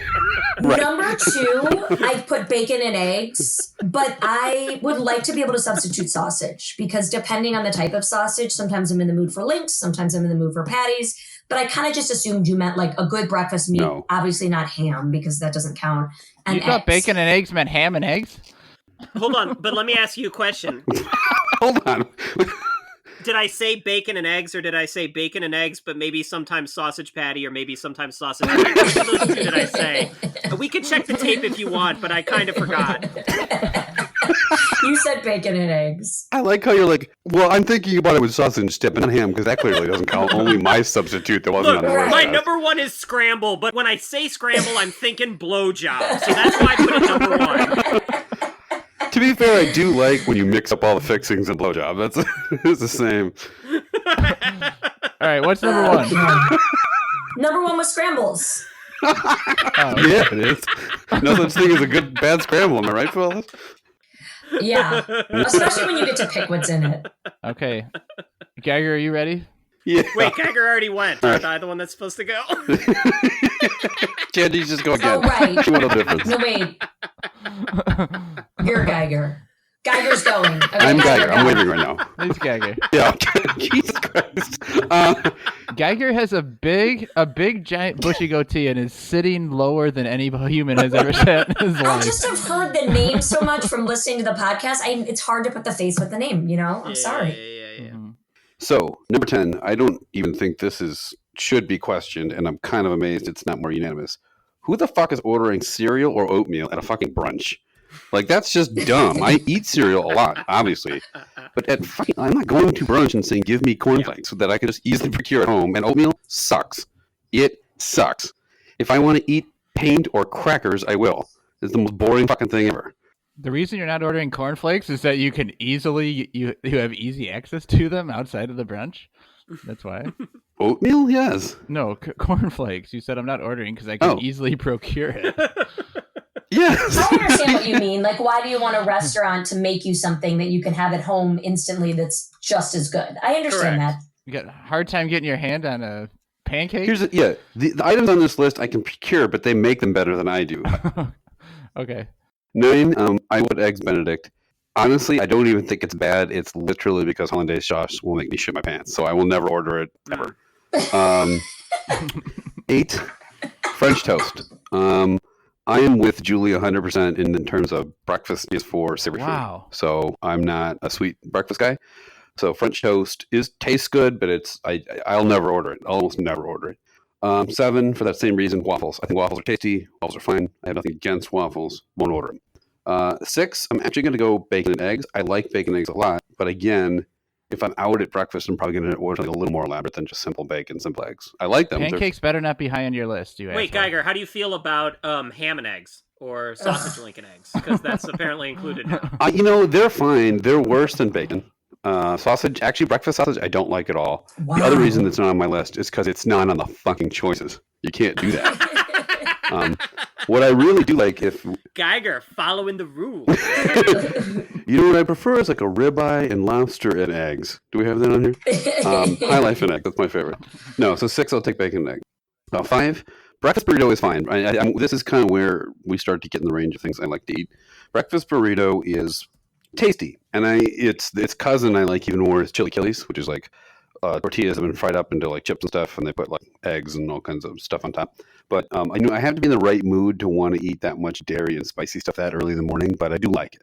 Right. Number 2, I put bacon and eggs, but I would like to be able to substitute sausage because depending on the type of sausage, sometimes I'm in the mood for links, sometimes I'm in the mood for patties, but I kind of just assumed you meant like a good breakfast meat, No. obviously not ham because that doesn't count. And You thought eggs. bacon and eggs meant ham and eggs? Hold on, but let me ask you a question. Hold on. Did I say bacon and eggs, or did I say bacon and eggs, but maybe sometimes sausage patty, or maybe sometimes sausage patty? Which of those 2 did I say? We can check the tape if you want, but I kind of forgot. You said bacon and eggs. I like how you're like, well, I'm thinking about it with sausage dip, not ham, because that clearly doesn't count. Only my substitute that wasn't Look, on the right. list. my number 1 is scramble, but when I say scramble, I'm thinking blowjob. So that's why I put it number 1. To be fair, I do like when you mix up all the fixings and blowjob. That's it's the same. All right, what's number 1? Number 1 was scrambles. Oh, Yeah, it is. No such thing as a good bad scramble, am I right, fellas? Yeah, especially when you get to pick what's in it. okay. Geiger, are you ready? Yeah. Wait, Geiger already went. Aren't I the one that's supposed to go? Can't you just go again? Oh, right. What a difference. No, wait. You're Geiger. Geiger's going. Okay, I'm Geiger. I'm go. leaving right now. It's Geiger. Yeah. Jesus Christ. Geiger has a big giant bushy goatee and is sitting lower than any human has ever sat in his life. I just have heard the name so much from listening to the podcast. It's hard to put the face with the name, you know? I'm sorry. Yeah. Mm-hmm. So, number 10, I don't even think this should be questioned, and I'm kind of amazed it's not more unanimous. Who the fuck is ordering cereal or oatmeal at a fucking brunch? Like, that's just dumb. I eat cereal a lot, obviously. But I'm not going to brunch and saying, give me cornflakes so that I can just easily procure at home. And oatmeal sucks. It sucks. If I want to eat paint or crackers, I will. It's the most boring fucking thing ever. The reason you're not ordering cornflakes is that you can easily, you have easy access to them outside of the brunch. That's why. Oatmeal? Yes. No, cornflakes. You said I'm not ordering because I can easily procure it. Yes. I understand what you mean. Like, why do you want a restaurant to make you something that you can have at home instantly that's just as good? I understand that. You got a hard time getting your hand on a pancake? The items on this list I can procure, but they make them better than I do. Okay. 9, I would eggs Benedict. Honestly, I don't even think it's bad. It's literally because hollandaise sauce will make me shit my pants, so I will never order it ever. 8, French toast. I am with Julie 100% in terms of breakfast is for savory food. So I'm not a sweet breakfast guy. So French toast tastes good, but I'll never order it. I'll almost never order it. 7, for that same reason, waffles. I think waffles are tasty. Waffles are fine. I have nothing against waffles. Won't order them. 6, I'm actually going to go bacon and eggs. I like bacon and eggs a lot. But again, if I'm out at breakfast, I'm probably going to order something a little more elaborate than just simple bacon, simple eggs. I like them. Pancakes better not be high on your list. Wait, Geiger, how do you feel about ham and eggs or sausage Lincoln eggs? Because that's apparently included now. They're fine. They're worse than bacon. Sausage, actually, breakfast sausage, I don't like at all. Wow. The other reason it's not on my list is because it's not on the fucking choices. You can't do that. What I really do like Geiger, following the rules. You know what I prefer is like a ribeye and lobster and eggs. Do we have that on here? High life and egg. That's my favorite. No, so 6, I'll take bacon and egg. 5, breakfast burrito is fine. This is kind of where we start to get in the range of things I like to eat. Breakfast burrito is tasty, and its cousin I like even more is chili killies, which is like tortillas have been fried up into like chips and stuff, and they put like eggs and all kinds of stuff on top. But I have to be in the right mood to want to eat that much dairy and spicy stuff that early in the morning, but I do like it.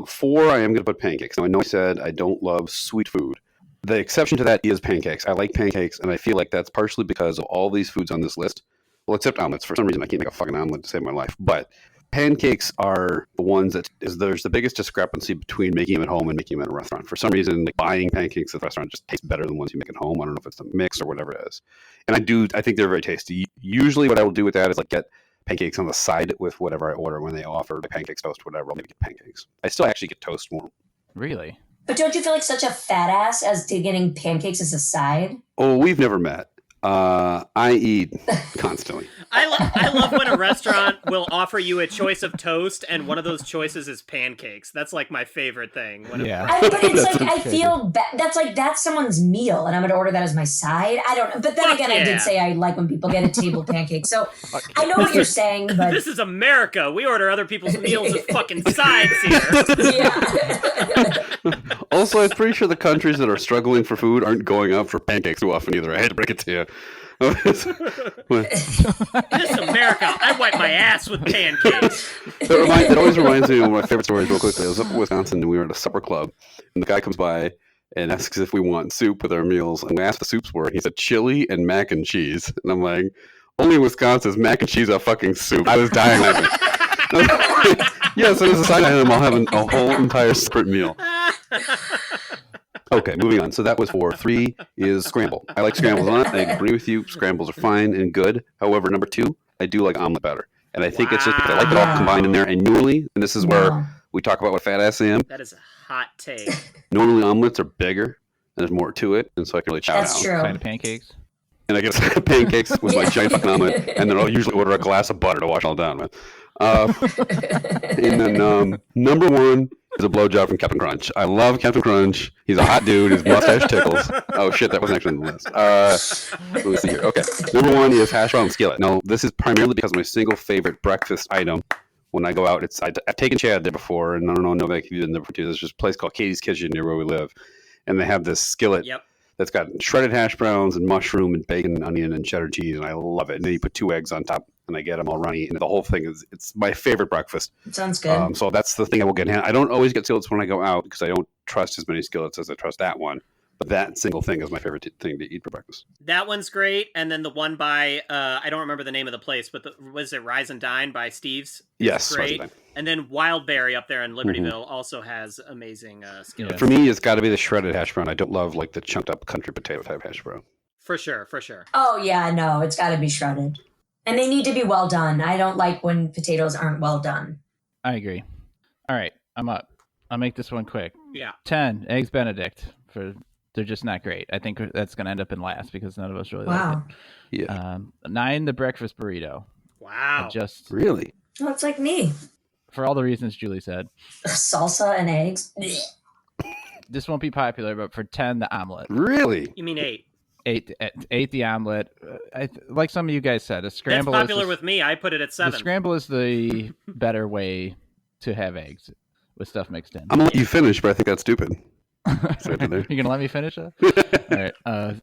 4, I am going to put pancakes. Now, I know I said I don't love sweet food. The exception to that is pancakes. I like pancakes, and I feel like that's partially because of all these foods on this list. Well, except omelets. For some reason, I can't make a fucking omelet to save my life. But pancakes are the ones there's the biggest discrepancy between making them at home and making them at a restaurant. For some reason, like buying pancakes at the restaurant just tastes better than the ones you make at home. I don't know if it's the mix or whatever it is. And I think they're very tasty. Usually what I will do with that is like get pancakes on the side with whatever I order when they offer the pancakes, toast, whatever. I'll maybe get pancakes. I still actually get toast more. Really? But don't you feel like such a fat ass as to getting pancakes as a side? Oh, we've never met. I eat constantly. I love when a restaurant will offer you a choice of toast and one of those choices is pancakes. That's like my favorite thing. But it's like I feel that's someone's meal and I'm going to order that as my side. I don't know. But then again, I did say I like when people get a table pancake. So I know what you're saying, but this is America. We order other people's meals as fucking sides here. Yeah. Also, I'm pretty sure the countries that are struggling for food aren't going up for pancakes too often either. I hate to break it to you. This America, I wipe my ass with pancakes. It always reminds me of one of my favorite stories real quickly. I was up in Wisconsin and we were at a supper club and the guy comes by and asks if we want soup with our meals. And we asked the soups were. He said chili and mac and cheese. And I'm like, only in Wisconsin is mac and cheese a fucking soup. I was dying laughing. Yes, as a side item, I'll have a whole entire separate meal. Okay, moving on. So that was 4. 3 is scramble. I like scrambles a lot. I agree with you. Scrambles are fine and good. However, number 2, I do like omelet better. And I think it's just because I like it all combined in there. And normally, and this is where we talk about what fat ass I am. That is a hot take. Normally, omelets are bigger and there's more to it. And so I can really chow down. That's true. Kind of pancakes. And I get pancakes with my giant fucking omelet. And then I'll usually order a glass of butter to wash it all down, man. And then number 1 is a blowjob from Captain Crunch. I love Captain Crunch. He's a hot dude. His mustache tickles. Oh shit, that wasn't actually on the list. Let me see here. Okay, number 1 is hash brown skillet. Now, this is primarily because my single favorite breakfast item when I go out. I've taken Chad there before, and I don't know if you've been there before too. There's just a place called Katie's Kitchen near where we live, and they have this skillet that's got shredded hash browns and mushroom and bacon and onion and cheddar cheese, and I love it. And then you put 2 eggs on top, and I get them all runny. And the whole thing it's my favorite breakfast. It sounds good. So that's the thing I will get. I don't always get skillets when I go out because I don't trust as many skillets as I trust that one. But that single thing is my favorite thing to eat for breakfast. That one's great. And then the one by, I don't remember the name of the place, but was it Rise and Dine by Steve's? Yes. Great. And then Wildberry up there in Libertyville also has amazing skillets. For me, it's got to be the shredded hash brown. I don't love like the chunked up country potato type hash brown. For sure, for sure. Oh, yeah, no, it's got to be shredded. And they need to be well done. I don't like when potatoes aren't well done. I agree. All right, I'm up. I'll make this one quick. Yeah. 10, Eggs Benedict. They're just not great. I think that's going to end up in last because none of us really like it. Yeah. 9, the breakfast burrito. Wow. Really? Well, it's like me. For all the reasons Julie said. Salsa and eggs. This won't be popular, but for 10, the omelet. Really? You mean 8? 8 the omelet. Like some of you guys said, a scramble. That's popular with me. I put it at 7. The scramble is the better way to have eggs with stuff mixed in. I'm going to let you finish, but I think that's stupid. You're gonna let me finish it? All right.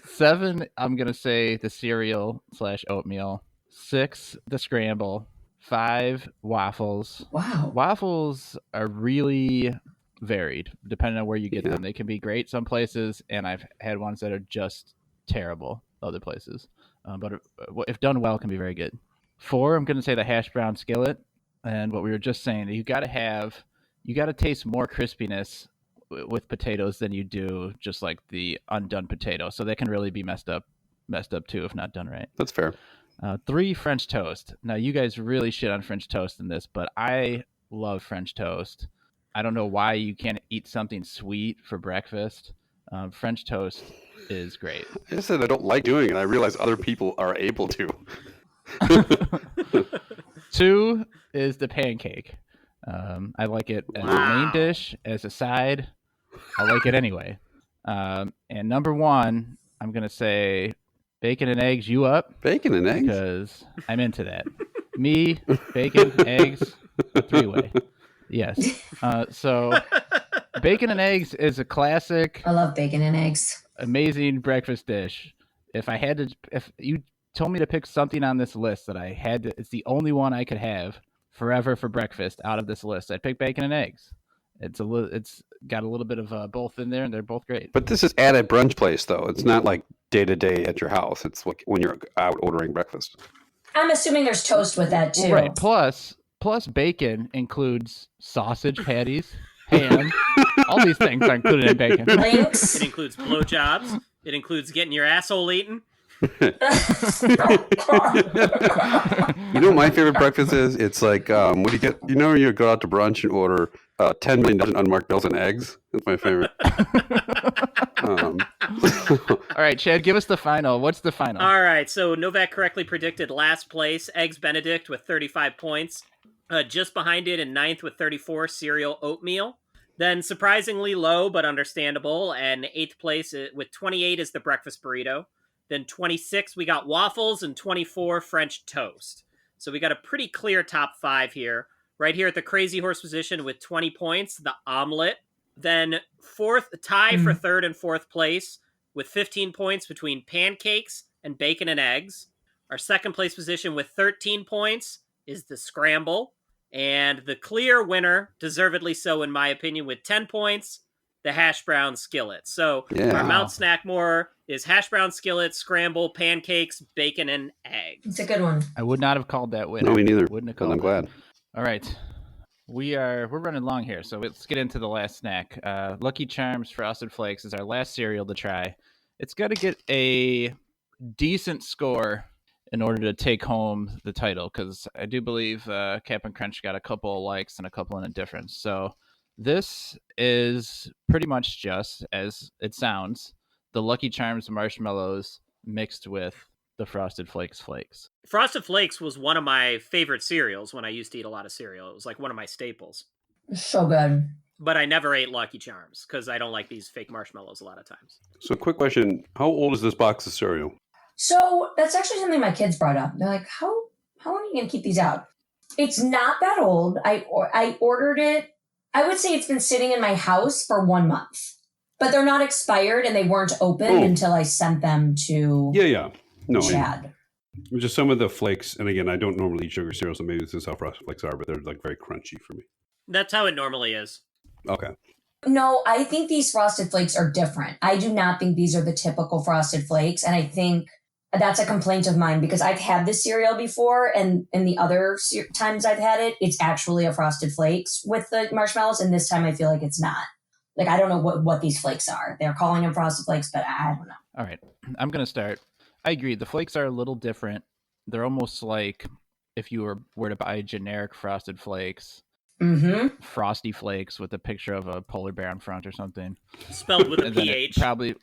7, I'm gonna say the cereal / oatmeal. 6, the scramble. 5, waffles. Wow. Waffles are really varied depending on where you get them. They can be great some places, and I've had ones that are just terrible other places. But if done well, can be very good. 4, I'm gonna say the hash brown skillet, and what we were just saying, you got to taste more crispiness with potatoes than you do just like the undone potato, so they can really be messed up too if not done right. That's fair. 3, French toast. Now you guys really shit on French toast in this, but I love French toast. I don't know why you can't eat something sweet for breakfast. French toast is great. I just said I don't like doing it. I realize other people are able to. 2 is the pancake. I like it as a main dish, as a side. I like it anyway. And number 1, I'm going to say bacon and eggs, you up? Bacon and eggs? Because I'm into that. Me, bacon, eggs, 3-way. Yes. So bacon and eggs is a classic. I love bacon and eggs. Amazing breakfast dish. If you told me to pick something on this list that it's the only one I could have forever for breakfast out of this list, I'd pick bacon and eggs. It's got a little bit of both in there, and they're both great. But this is at a brunch place, though. It's not like day to day at your house. It's like when you're out ordering breakfast. I'm assuming there's toast with that too. Right. Plus bacon includes sausage patties, ham. All these things are included in bacon. Links. It includes blowjobs. It includes getting your asshole eaten. You know what my favorite breakfast is? It's like when you get, you go out to brunch and order 10 million dozen unmarked bills and eggs. That's my favorite. All right, Chad, give us the final. What's the final? All right, so Novak correctly predicted last place, Eggs Benedict with 35 points. Just behind it in 9th with 34, cereal oatmeal. Then surprisingly low, but understandable, and 8th place with 28 is the breakfast burrito. Then 26, we got waffles, and 24, French toast. So we got a pretty clear top 5 here. Right here at the Crazy Horse position with 20 points, the omelet. Then tie for 3rd and 4th place with 15 points between pancakes and bacon and eggs. Our 2nd place position with 13 points is the scramble. And the clear winner, deservedly so in my opinion, with 10 points, the hash brown skillet. So our Mount Snackmore is hash brown skillet, scramble, pancakes, bacon, and eggs. It's a good one. I would not have called that winner. No, me neither. Wouldn't have But called I'm glad. All right. We're running long here, so let's get into the last snack. Lucky Charms Frosted Flakes is our last cereal to try. It's got to get a decent score in order to take home the title, because I do believe Cap'n Crunch got a couple of likes and a couple in indifference. So this is pretty much just, as it sounds, the Lucky Charms marshmallows mixed with the Frosted Flakes flakes. Frosted Flakes was one of my favorite cereals when I used to eat a lot of cereal. It was like one of my staples. So good. But I never ate Lucky Charms because I don't like these fake marshmallows a lot of times. So quick question. How old is this box of cereal? So that's actually something my kids brought up. They're like, how long are you going to keep these out? It's not that old. I ordered it. I would say it's been sitting in my house for 1 month. But they're not expired and they weren't opened until I sent them to No, Chad. Just some of the flakes, and again, I don't normally eat sugar cereal, so maybe this is how Frosted Flakes are, but they're like very crunchy for me. That's how it normally is. Okay. No, I think these Frosted Flakes are different. I do not think these are the typical Frosted Flakes. And I think that's a complaint of mine because I've had this cereal before. And in the other times I've had it, it's actually a Frosted Flakes with the marshmallows. And this time I feel like it's not. Like, I don't know what these flakes are. They're calling them Frosted Flakes, but I don't know. All right. I'm going to start. I agree. The flakes are a little different. They're almost like if you were to buy generic Frosted Flakes. Mm-hmm. Frosty Flakes with a picture of a polar bear on front or something. Spelled with a And then PH. it probably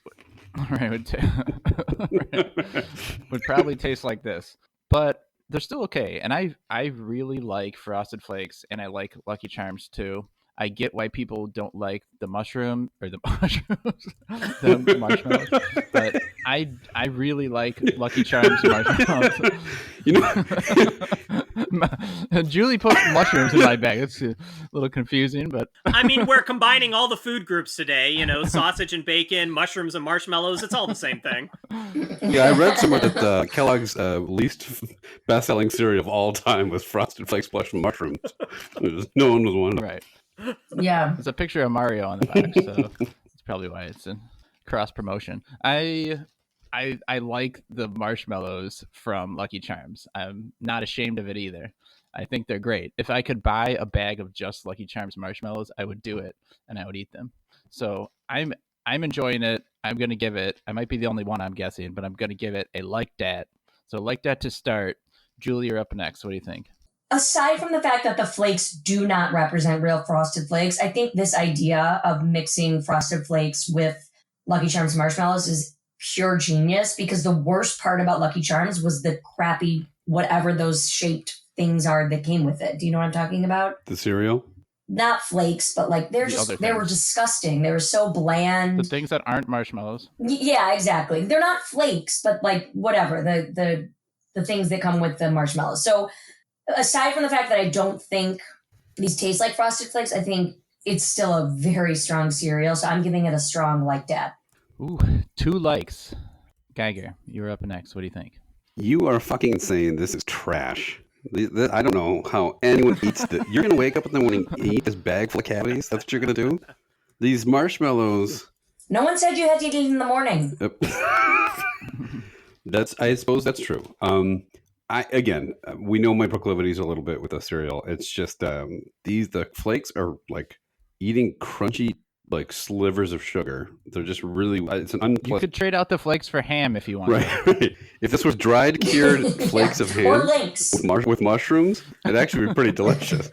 would probably taste like this. But they're still okay. And I really like Frosted Flakes and I like Lucky Charms too. I get why people don't like the mushroom or the mushrooms, the marshmallows, but I really like Lucky Charms marshmallows. You know, Julie put mushrooms in my bag. It's a little confusing, but I mean, we're combining all the food groups today. You know, sausage and bacon, mushrooms and marshmallows. It's all the same thing. yeah, I read somewhere that Kellogg's least best-selling cereal of all time was Frosted Flakes Blush Mushrooms. No one was one. right. Yeah. There's a picture of Mario on the back, so that's probably why it's in cross promotion. I like the marshmallows from Lucky Charms. I'm not ashamed of it either. I think they're great. If I could buy a bag of just Lucky Charms marshmallows, I would do it and I would eat them. So I'm enjoying it. I'm gonna give it. I might be the only one, I'm guessing, but I'm gonna give it a like that. So like that to start. Julie, you're up next. What do you think? Aside from the fact that the flakes do not represent real Frosted Flakes, I think this idea of mixing Frosted Flakes with Lucky Charms marshmallows is pure genius because the worst part about Lucky Charms was the crappy whatever those shaped things are that came with it. Do you know what I'm talking about? The cereal? Not flakes, but like they were disgusting. They were so bland. The things that aren't marshmallows. Yeah, exactly. They're not flakes, but like whatever, the things that come with the marshmallows. So aside from the fact that I don't think these taste like Frosted Flakes, I think it's still a very strong cereal. So I'm giving it a strong like that. Ooh, 2 likes. Geiger, you're up next. What do you think? You are fucking insane. This is trash. I don't know how anyone eats this. You're going to wake up in the morning and eat this bag full of cavities? That's what you're going to do? These marshmallows... No one said you had to eat it in the morning. I suppose that's true. We know my proclivities a little bit with the cereal. It's just the flakes are like eating crunchy like slivers of sugar. They're just really. It's an unpleasant. You could trade out the flakes for ham if you want. Right. If this was dried cured flakes of ham or links with mushrooms, it'd actually be pretty delicious.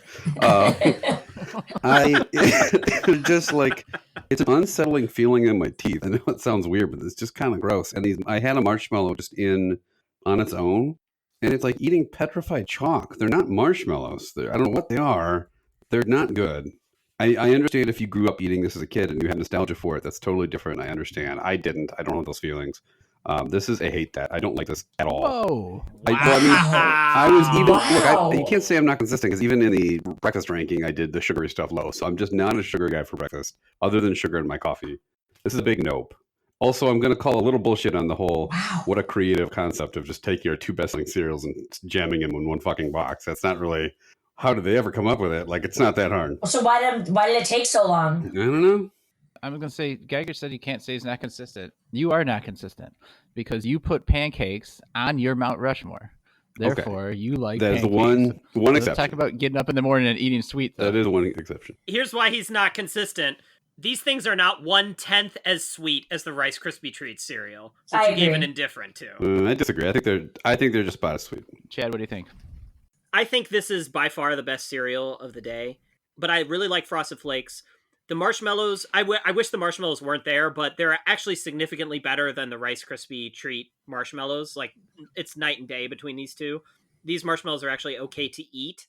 Just like it's an unsettling feeling in my teeth. I know it sounds weird, but it's just kind of gross. And I had a marshmallow just on its own. And it's like eating petrified chalk. They're not marshmallows. I don't know what they are. They're not good. I understand if you grew up eating this as a kid and you have nostalgia for it. That's totally different. I understand. I didn't. I don't have those feelings. This is a hate that. I don't like this at all. Whoa. I was even... Look, you can't say I'm not consistent because even in the breakfast ranking, I did the sugary stuff low. So I'm just not a sugar guy for breakfast other than sugar in my coffee. This is a big nope. Also, I'm going to call a little bullshit on the whole, what a creative concept of just taking your 2 best-selling cereals and jamming them in one fucking box. That's not really, how did they ever come up with it? Like, it's not that hard. So why did it take so long? I don't know. I'm going to say, Geiger said you can't say he's not consistent. You are not consistent because you put pancakes on your Mount Rushmore. Therefore, you like That is pancakes. the one Let's exception. talk about getting up in the morning and eating sweet. That is one exception. Here's why he's not consistent. These things are not 1/10 as sweet as the Rice Krispie Treats cereal, which you gave an indifferent to. I disagree. I think they're just about as sweet. Chad, what do you think? I think this is by far the best cereal of the day, but I really like Frosted Flakes. The marshmallows, I wish the marshmallows weren't there, but they're actually significantly better than the Rice Krispie Treat marshmallows. Like, it's night and day between these two. These marshmallows are actually okay to eat.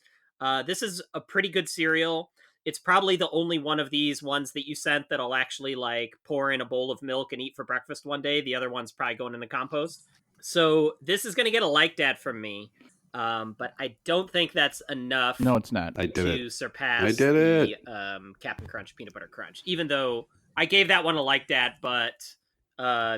This is a pretty good cereal. It's probably the only one of these ones that you sent that I'll actually like pour in a bowl of milk and eat for breakfast one day. The other one's probably going in the compost. So this is going to get a like that from me. But I don't think that's enough. No, it's not. I did to it. surpass I did it. the Captain Crunch Peanut Butter Crunch. Even though I gave that one a like that, but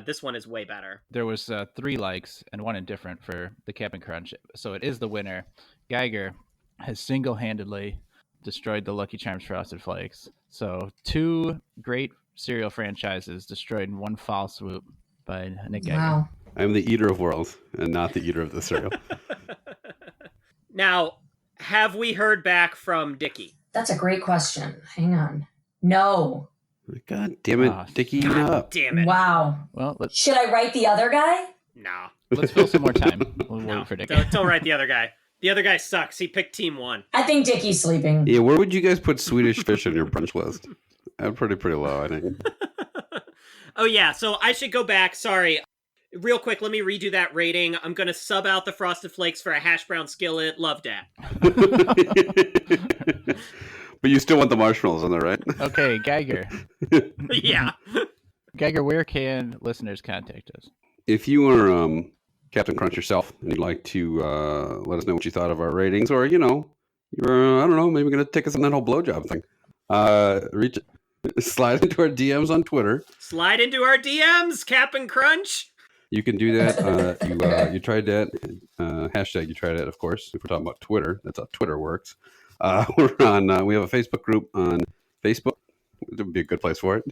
this one is way better. There was 3 likes and 1 indifferent for the Cap'n Crunch, so it is the winner. Geiger has single-handedly destroyed the Lucky Charms Frosted Flakes. So 2 great cereal franchises destroyed in one foul swoop by Nick Geiger. Wow. I'm the eater of worlds and not the eater of the cereal. Now, have we heard back from Dickie? That's a great question. Hang on. No. God damn it, Dickie, up. Damn it. Wow. Well, Should I write the other guy? No. let's fill some more time. We'll No. wait for Dickie. Don't write the other guy. The other guy sucks. He picked team 1. I think Dickie's sleeping. Yeah, where would you guys put Swedish Fish on your brunch list? I'm pretty low, I think. Oh, yeah. So I should go back. Sorry. Real quick, let me redo that rating. I'm going to sub out the Frosted Flakes for a hash brown skillet. Love that. But you still want the marshmallows on there, right? Okay, Geiger. Yeah. Geiger, where can listeners contact us? If you are Captain Crunch yourself and you'd like to let us know what you thought of our ratings, or, you're, I don't know, maybe going to take us on that whole blowjob thing, slide into our DMs on Twitter. Slide into our DMs, Cap'n Crunch. You can do that. You tried that. Hashtag you tried that, of course. If we're talking about Twitter, that's how Twitter works. We're on. We have a Facebook group on Facebook. It would be a good place for it.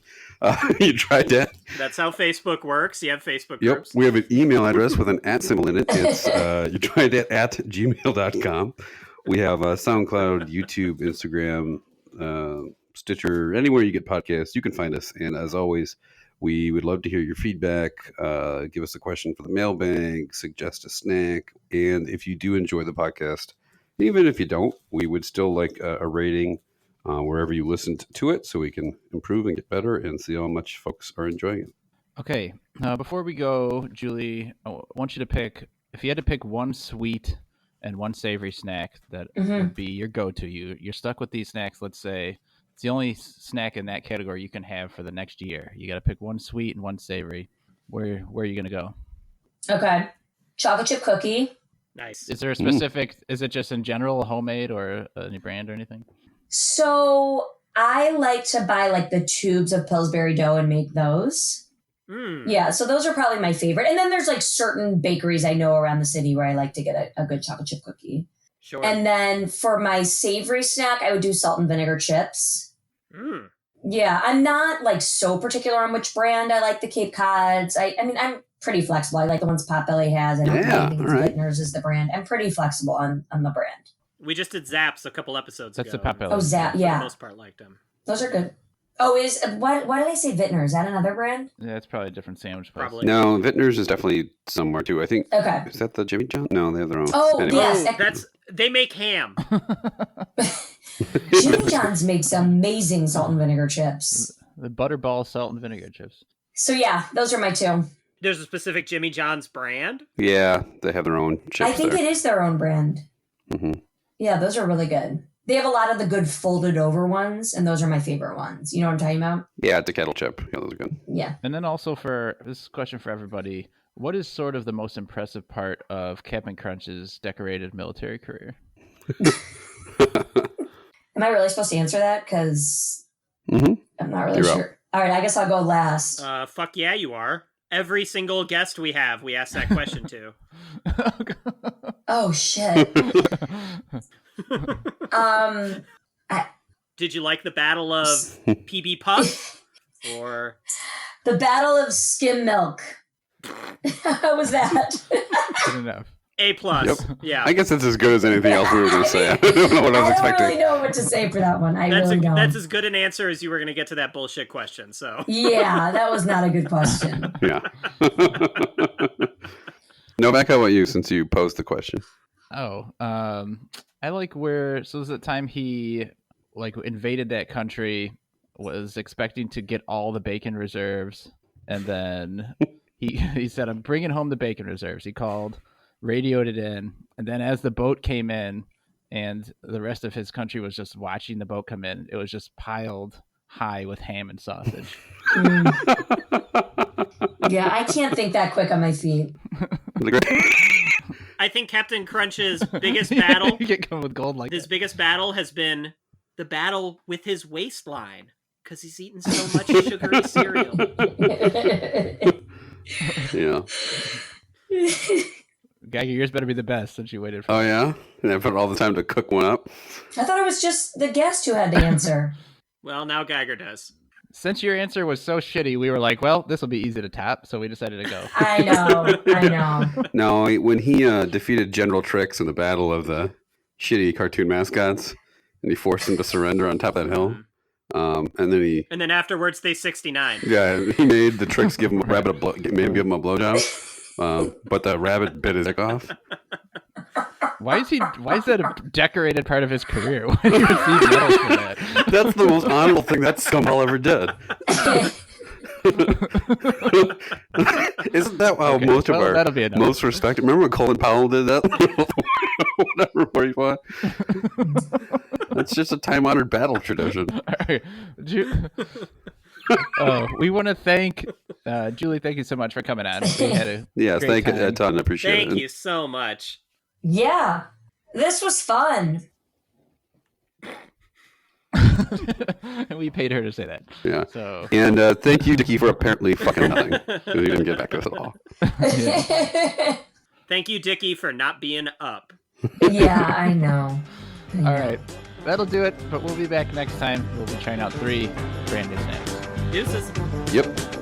You tried that. That's how Facebook works. You have Facebook Yep. groups. We have an email address with an @ symbol in it. It's you tried that at gmail.com. We have SoundCloud, YouTube, Instagram, Stitcher, anywhere you get podcasts, you can find us. And as always, we would love to hear your feedback. Give us a question for the mailbag, suggest a snack. And if you do enjoy the podcast, even if you don't, we would still like a rating wherever you listened to it so we can improve and get better and see how much folks are enjoying it. Okay, before we go, Julie, I want you to pick, if you had to pick one sweet and one savory snack that would be your go-to. You're stuck with these snacks, let's say. It's the only snack in that category you can have for the next year. You got to pick one sweet and one savory. Where are you going to go? Okay. Chocolate chip cookie. Nice. Is there a specific, is it just in general, homemade or any brand or anything? So I like to buy like the tubes of Pillsbury dough and make those. Yeah, so those are probably my favorite. And then there's like certain bakeries I know around the city where I like to get a good chocolate chip cookie. Sure. And then for my savory snack, I would do salt and vinegar chips. Yeah, I'm not like so particular on which brand I like the Cape Cods. I mean, I'm pretty flexible. I like the ones Potbelly has. I don't think Vintners is the brand. I'm pretty flexible on the brand. We just did Zaps a couple episodes ago. That's the Potbelly. Oh, Zap, yeah. For the most part, liked them. Those are good. Oh, why did I say Vintner? Is that another brand? Yeah, it's probably a different sandwich place. Probably. No, Vintners is definitely somewhere too. I think. Okay. Is that the Jimmy John? No, they have their own. Oh, Anyway. yes. They make ham. Jimmy John's makes amazing salt and vinegar chips. The Butterball salt and vinegar chips. So yeah, those are my two. There's a specific Jimmy John's brand. Yeah, they have their own chips. I think it is their own brand. Mm-hmm. Yeah, those are really good. They have a lot of the good folded over ones, and those are my favorite ones. You know what I'm talking about? Yeah, the kettle chip. Yeah, those are good. Yeah. And then also for this question for everybody, what is sort of the most impressive part of Cap'n Crunch's decorated military career? Am I really supposed to answer that? Because I'm not really You're sure. up. All right, I guess I'll go last. Fuck yeah, you are. Every single guest we have, we ask that question to. Oh, shit. Did you like the Battle of PB Puff? Or The Battle of Skim Milk. How was that? Good enough. A+. Yep. Yeah. I guess that's as good as anything else we were going to say. I don't know what I was I don't expecting. really know what to say for that one. I really don't. That's as good an answer as you were going to get to that bullshit question. So Yeah, that was not a good question. Yeah. Novak, how about you, since you posed the question? Oh, I like where, so the time he like invaded that country, was expecting to get all the bacon reserves, and then he said, I'm bringing home the bacon reserves. He called, radioed it in, and then as the boat came in and the rest of his country was just watching the boat come in, it was just piled high with ham and sausage. Yeah, I can't think that quick on my feet. I think Captain Crunch's biggest battle, You get going with gold like his that. biggest battle has been the battle with his waistline. Because he's eating so much sugary cereal. Yeah. Geiger, yours better be the best since you waited for Oh, yeah? And I put all the time to cook one up? I thought it was just the guest who had to answer. Well, now Geiger does. Since your answer was so shitty, we were like, well, this will be easy to tap, so we decided to go. I know. No, when he defeated General Trix in the battle of the shitty cartoon mascots, and he forced him to surrender on top of that hill, and then afterwards they 69. Yeah, he made the Trix give him a rabbit made him give him a blowjob, but the rabbit bit his dick off. Why is that a decorated part of his career? Why do you receive medals for that? That's the most honorable thing that scumball ever did. Isn't that how most of our most respected? Remember when Colin Powell did that? Whatever, where he fought. That's just a time-honored battle tradition. We want to thank Julie. Thank you so much for coming on. We had a thank you a ton. I appreciate it. Thank you so much. Yeah, this was fun. We paid her to say that. Yeah. So and thank you, Dickie, for apparently fucking nothing. You didn't get back to us at all. Yeah, Thank you, Dickie, for not being up. I know. All right, that'll do it. But we'll be back next time. We'll be trying out 3 brand new snacks. Deuces. Yep.